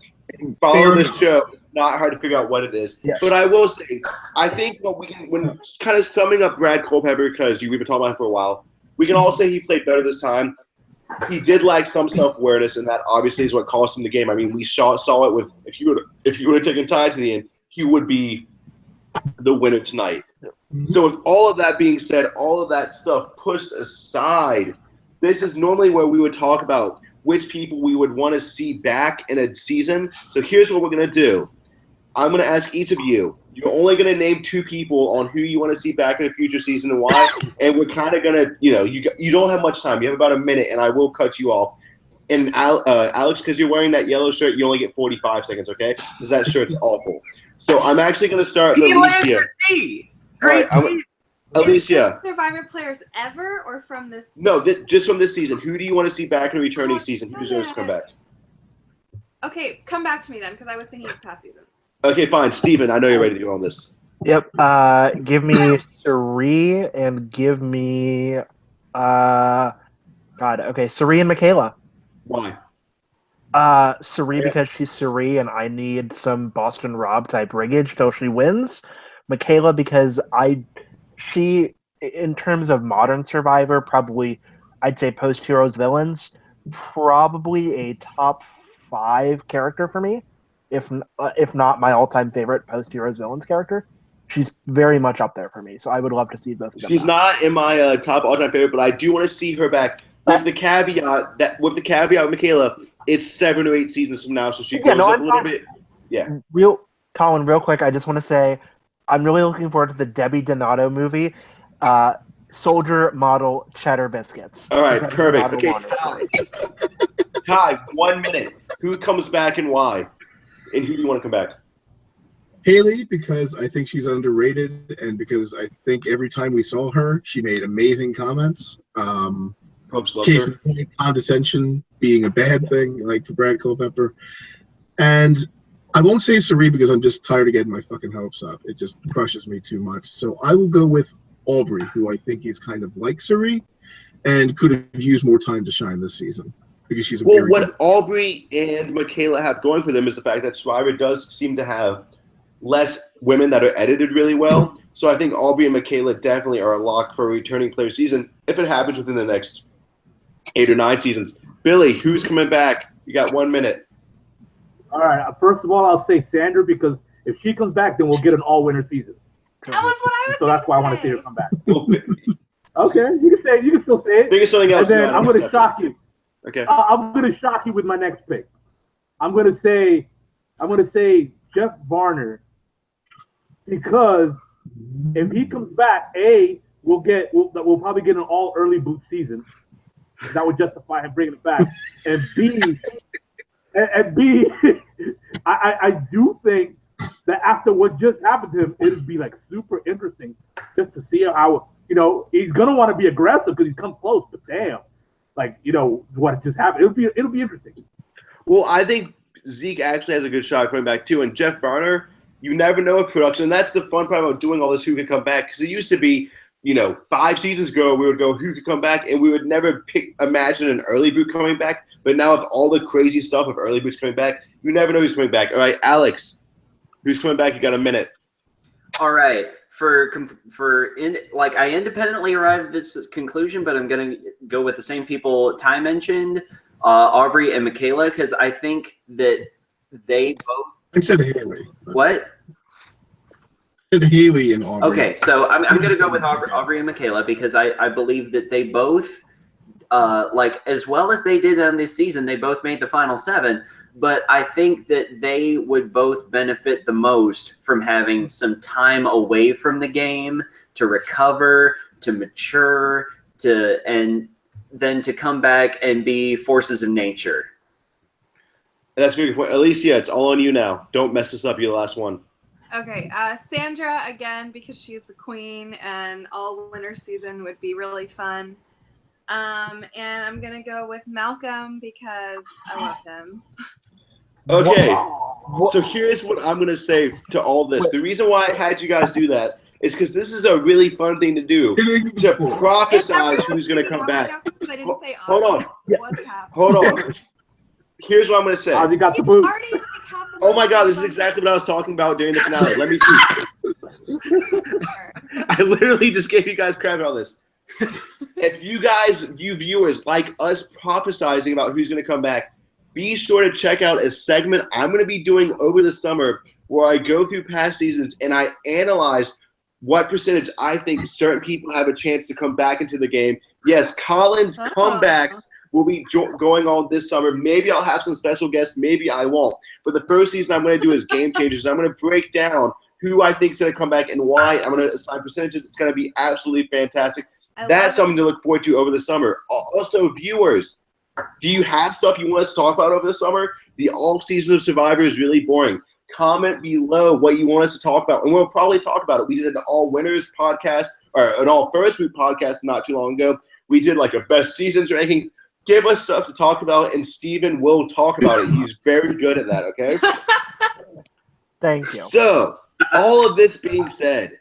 follow this show. It's not hard to figure out what it is. Yeah. But I will say, I think when kind of summing up Brad Culpepper, because we've been talking about him for a while, we can all say he played better this time. He did lack some self-awareness, and that obviously is what cost him the game. I mean, we saw it with if you would have taken Ty to the end, he would be the winner tonight. So with all of that being said, all of that stuff pushed aside, this is normally where we would talk about which people we would want to see back in a season. So here's what we're going to do. I'm going to ask each of you. You're only going to name 2 people on who you want to see back in a future season and why. And we're kind of going to, you don't have much time. You have about a minute, and I will cut you off. And Alex, because you're wearing that yellow shirt, you only get 45 seconds, okay? Because that shirt's awful. So I'm actually going to start with Alicia. All right, Alicia. Survivor players ever or from this? No, just from this season. Who do you want to see back in a returning season? Who deserves to come back? Okay, come back to me then, because I was thinking of past seasons. Okay, fine. Steven, I know you're ready to go on this. Yep. Give me Suri and give me Suri and Michaela. Why? Suri because she's Suri and I need some Boston Rob type riggage till she wins. Michaela because she in terms of modern Survivor, probably I'd say post Heroes villains, probably a top 5 character for me. If not my all-time favorite post-Heroes villains character. She's very much up there for me, so I would love to see both of them. She's not in my top all-time favorite, but I do want to see her back with the caveat Michaela, it's 7 or 8 seasons from now, so she goes up a little bit. Yeah. Colin, real quick, I just want to say I'm really looking forward to the Debbie Donato movie, Soldier Model Cheddar Biscuits. All right, perfect. Okay, Ty, 1 minute. Who comes back and why? And who do you want to come back? Haley, because I think she's underrated, and because I think every time we saw her, she made amazing comments. Case in point, condescension being a bad thing, like for Brad Culpepper. And I won't say Suri because I'm just tired of getting my fucking hopes up. It just crushes me too much. So I will go with Aubrey, who I think is kind of like Suri and could have used more time to shine this season. Because she's what Aubrey and Michaela have going for them is the fact that Survivor does seem to have less women that are edited really well. So I think Aubrey and Michaela definitely are a lock for a returning player season if it happens within the next 8 or 9 seasons. Billy, who's coming back? You got 1 minute. All right. First of all, I'll say Sandra because if she comes back, then we'll get an all-winner season. That was what I was. So that's why I want to see her come back. Okay, you can still say it. Think of something else. And then I'm going to shock you. Okay. I'm going to shock you with my next pick. I'm going to say Jeff Varner because if he comes back, we'll probably get an all early boot season. That would justify him bringing it back. And B, I do think that after what just happened to him, it'd be like super interesting just to see how he's gonna want to be aggressive because he's come close, but damn. Like, what just happened. It'll be interesting. Well, I think Zeke actually has a good shot coming back too. And Jeff Varner, you never know with production. And that's the fun part about doing all this who could come back. Because it used to be, 5 seasons ago, we would go who could come back, and we would never imagine an early boot coming back. But now with all the crazy stuff of early boots coming back, you never know who's coming back. All right, Alex, who's coming back? You got a minute. All right. I independently arrived at this conclusion, but I'm going to go with the same people Ty mentioned, Aubrey and Michaela, because I think that they both. I said Haley. What? I said Haley and Aubrey. Okay, so I'm going to go with Aubrey and Michaela because I believe that they both, as well as they did on this season, they both made the final 7. But I think that they would both benefit the most from having some time away from the game to recover, to mature, and then to come back and be forces of nature. That's a good point. Alicia, it's all on you now. Don't mess this up. You're the last one. Okay, Sandra again because she's the queen and all winter season would be really fun. And I'm gonna go with Malcolm because I love him. Okay, so here's what I'm going to say to all this. The reason why I had you guys do that is because this is a really fun thing to do, to prophesize who's going to come back. Hold on. Hold on. Here's what I'm going to say. You got the boot. Already Oh my God, this is exactly what I was talking about during the finale. Let me see. I literally just gave you guys crap about this. If you viewers, like us prophesizing about who's going to come back, be sure to check out a segment I'm going to be doing over the summer where I go through past seasons and I analyze what percentage I think certain people have a chance to come back into the game. Yes, Colin's comebacks will be going on this summer. Maybe I'll have some special guests. Maybe I won't. But the first season I'm going to do is Game Changers. I'm going to break down who I think is going to come back and why. I'm going to assign percentages. It's going to be absolutely fantastic. That's something to look forward to over the summer. Also, viewers, do you have stuff you want us to talk about over the summer? The off-season of Survivor is really boring. Comment below what you want us to talk about, and we'll probably talk about it. We did an all-winners podcast, or an all-first-week podcast not too long ago. We did like a best seasons ranking. Give us stuff to talk about, and Steven will talk about it. He's very good at that, okay? Thank you. So, all of this being said,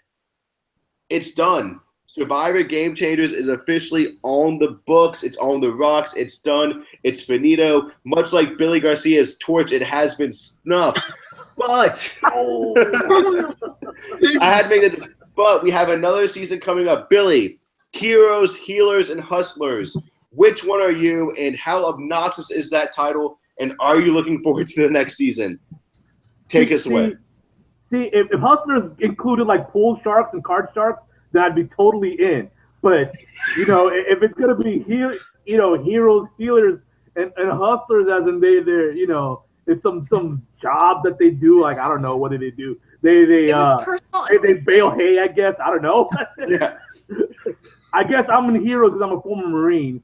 it's done. Survivor Game Changers is officially on the books. It's on the rocks. It's done. It's finito. Much like Billy Garcia's torch, it has been snuffed. But but we have another season coming up. Billy, heroes, healers, and hustlers. Which one are you, and how obnoxious is that title? And are you looking forward to the next season? Take us away. See, if hustlers included like pool sharks and card sharks, then I'd be totally in. But if it's gonna be heroes, healers, and hustlers, as in they're it's some job that they do. Like I don't know, what do they do? They bale hay, I guess. I don't know. Yeah. I guess I'm a hero because I'm a former Marine.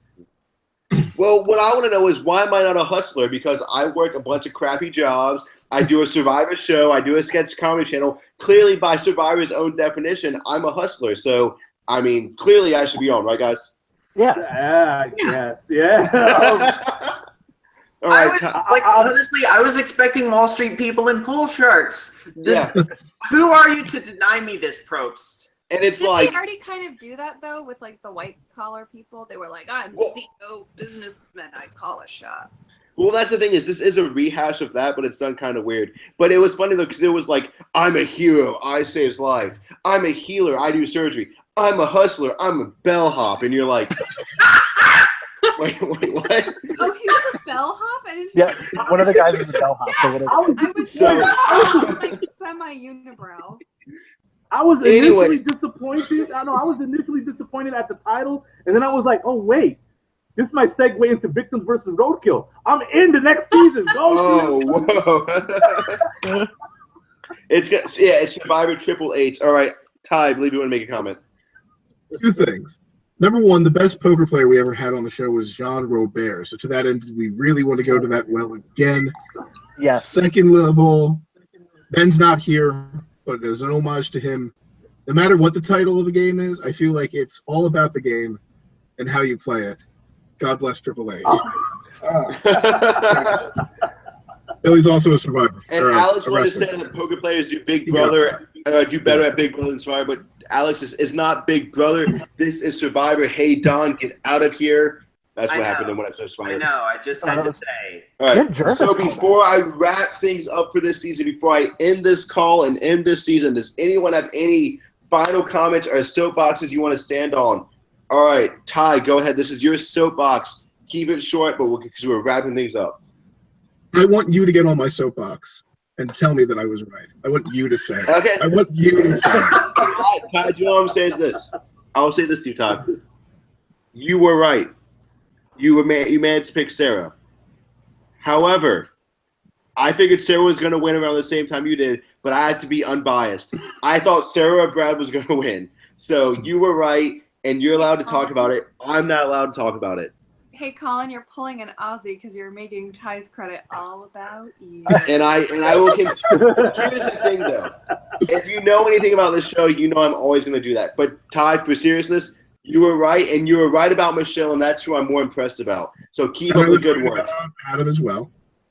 Well, what I want to know is why am I not a hustler? Because I work a bunch of crappy jobs. I do a Survivor show. I do a sketch comedy channel. Clearly, by Survivor's own definition, I'm a hustler. So, I mean, clearly I should be on, right, guys? Yeah. Yeah. All right. Honestly, I was expecting Wall Street people and pool sharks. Who are you to deny me this, Probst? And it's Did like they already kind of do that though with like the white collar people? They were like, "I'm CEO businessman. I call it shots." Well, that's the thing is this is a rehash of that, but it's done kind of weird. But it was funny though because it was like, "I'm a hero. I saves life. I'm a healer. I do surgery. I'm a hustler. I'm a bellhop," and you're like, wait, what? Oh, he was a bellhop. Yeah, one of the guys was a bellhop. I was like semi-unibrow. I was initially disappointed. I was initially disappointed at the title, and then I was like, "Oh wait, this might segue into Victims versus Roadkill. I'm in the next season." Whoa! It's Survivor Triple H. All right, Ty, I believe you want to make a comment. Two things. Number one, the best poker player we ever had on the show was Jean Robert. So to that end, we really want to go to that well again. Yes. Second level, Ben's not here, but as an homage to him, no matter what the title of the game is, I feel like it's all about the game and how you play it. God bless Triple H. Billy's also a survivor. And Alex wanted to say that poker players do Big Brother, do better at Big Brother than Survivor, but Alex is not Big Brother. This is Survivor. Hey, Don, get out of here. That's what happened in one episode of Survivor. I know. I just had to say. All right. So before I wrap things up for this season, before I end this call and end this season, does anyone have any final comments or soapboxes you want to stand on? All right, Ty, go ahead. This is your soapbox. Keep it short, but because we're wrapping things up. I want you to get on my soapbox and tell me that I was right. I want you to say it. Okay. I want you to say it. Ty, do you know what I'm saying is this? I'll say this to you, Ty. You were right. You managed to pick Sarah. However, I figured Sarah was going to win around the same time you did, but I had to be unbiased. I thought Sarah or Brad was going to win. So you were right, and you're allowed to talk about it. I'm not allowed to talk about it. Hey, Colin, you're pulling an Aussie because you're making Ty's credit all about you. And I will continue. Here's the thing, though. If you know anything about this show, you know I'm always going to do that. But Ty, for seriousness, you were right, and you were right about Michelle, and that's who I'm more impressed about. So keep up the good work. Adam as well.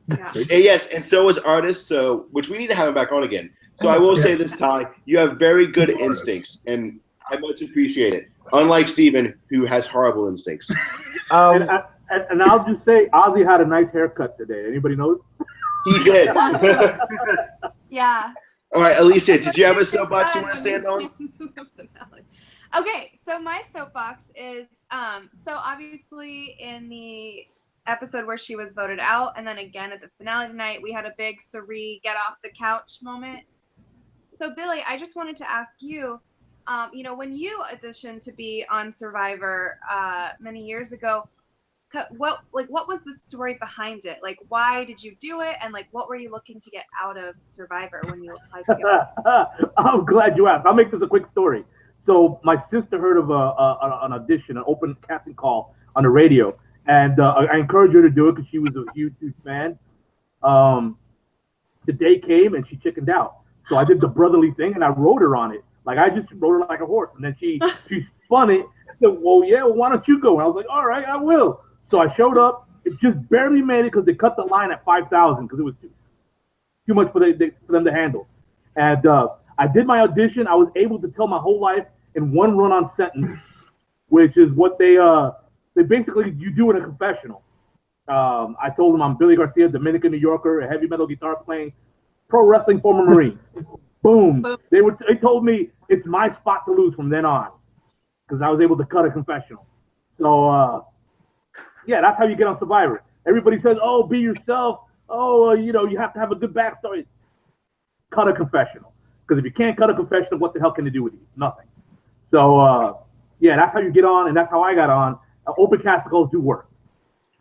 Yeah. And yes, and so is Artist, which we need to have him back on again. So I will say this, Ty, you have very good instincts, and I much appreciate it. Unlike Steven, who has horrible instincts. And I'll just say, Ozzy had a nice haircut today. Anybody notice? He did. Yeah. All right, Alicia, did you have a soapbox you want to stand on? Okay, so my soapbox is so obviously in the episode where she was voted out, and then again at the finale tonight, we had a big Sari get off the couch moment. So Billy, I just wanted to ask you, when you auditioned to be on Survivor many years ago, what was the story behind it? Like, why did you do it, and like, what were you looking to get out of Survivor when you applied to get? I'm glad you asked. I'll make this a quick story. So my sister heard of an audition, an open casting call on the radio, and I encouraged her to do it because she was a huge fan. The day came and she chickened out. So I did the brotherly thing and I wrote her on it. Like I just wrote her like a horse, and then she spun it. And said, "Well, yeah, well, why don't you go?" And I was like, "All right, I will." So I showed up. It just barely made it because they cut the line at 5,000 because it was too much for them to handle. And I did my audition. I was able to tell my whole life in one run-on sentence, which is what they basically you do in a confessional. I told them I'm Billy Garcia, Dominican New Yorker, a heavy metal guitar playing, pro wrestling former Marine. Boom. They told me it's my spot to lose from then on because I was able to cut a confessional. So yeah, that's how you get on Survivor. Everybody says, "Oh, be yourself. Oh, you have to have a good backstory." Cut a confessional. Because if you can't cut a confessional, what the hell can they do with you? Nothing. So yeah, that's how you get on, and that's how I got on. Open casting calls do work.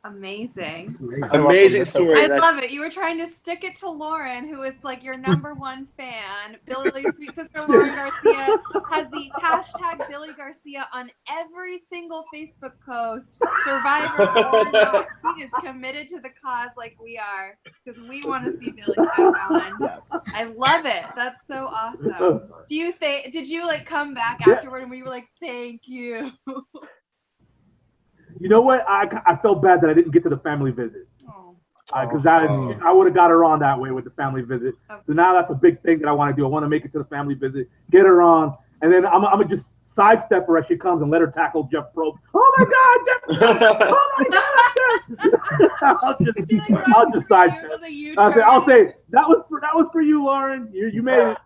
Amazing. Amazing story. I love it. You were trying to stick it to Lauren, who is like your #1 fan. Billy's sweet sister Lauren Garcia has the hashtag Billy Garcia on every single Facebook post, Survivor or not. He is committed to the cause like we are, because we want to see Billy back on. I love it. That's so awesome. Did you like come back afterward and we were like, thank you? You know what? I felt bad that I didn't get to the family visit. Because I would have got her on that way with the family visit. Okay. So now that's a big thing that I want to do. I want to make it to the family visit, get her on, and then I'm going to just sidestep her as she comes and let her tackle Jeff Probst. Oh my God, Jeff! Oh my God! Jeff! I'll just sidestep. I'll say that was for you, Lauren. You made it.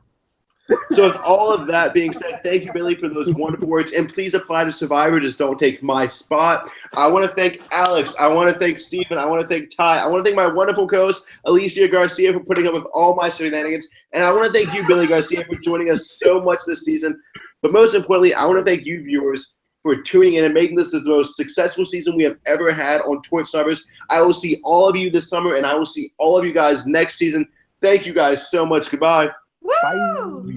So with all of that being said, thank you, Billy, for those wonderful words. And please apply to Survivor. Just don't take my spot. I want to thank Alex. I want to thank Steven. I want to thank Ty. I want to thank my wonderful co-host, Alicia Garcia, for putting up with all my shenanigans. And I want to thank you, Billy Garcia, for joining us so much this season. But most importantly, I want to thank you, viewers, for tuning in and making this the most successful season we have ever had on Torch Survivors. I will see all of you this summer, and I will see all of you guys next season. Thank you guys so much. Goodbye. Woo! Bye.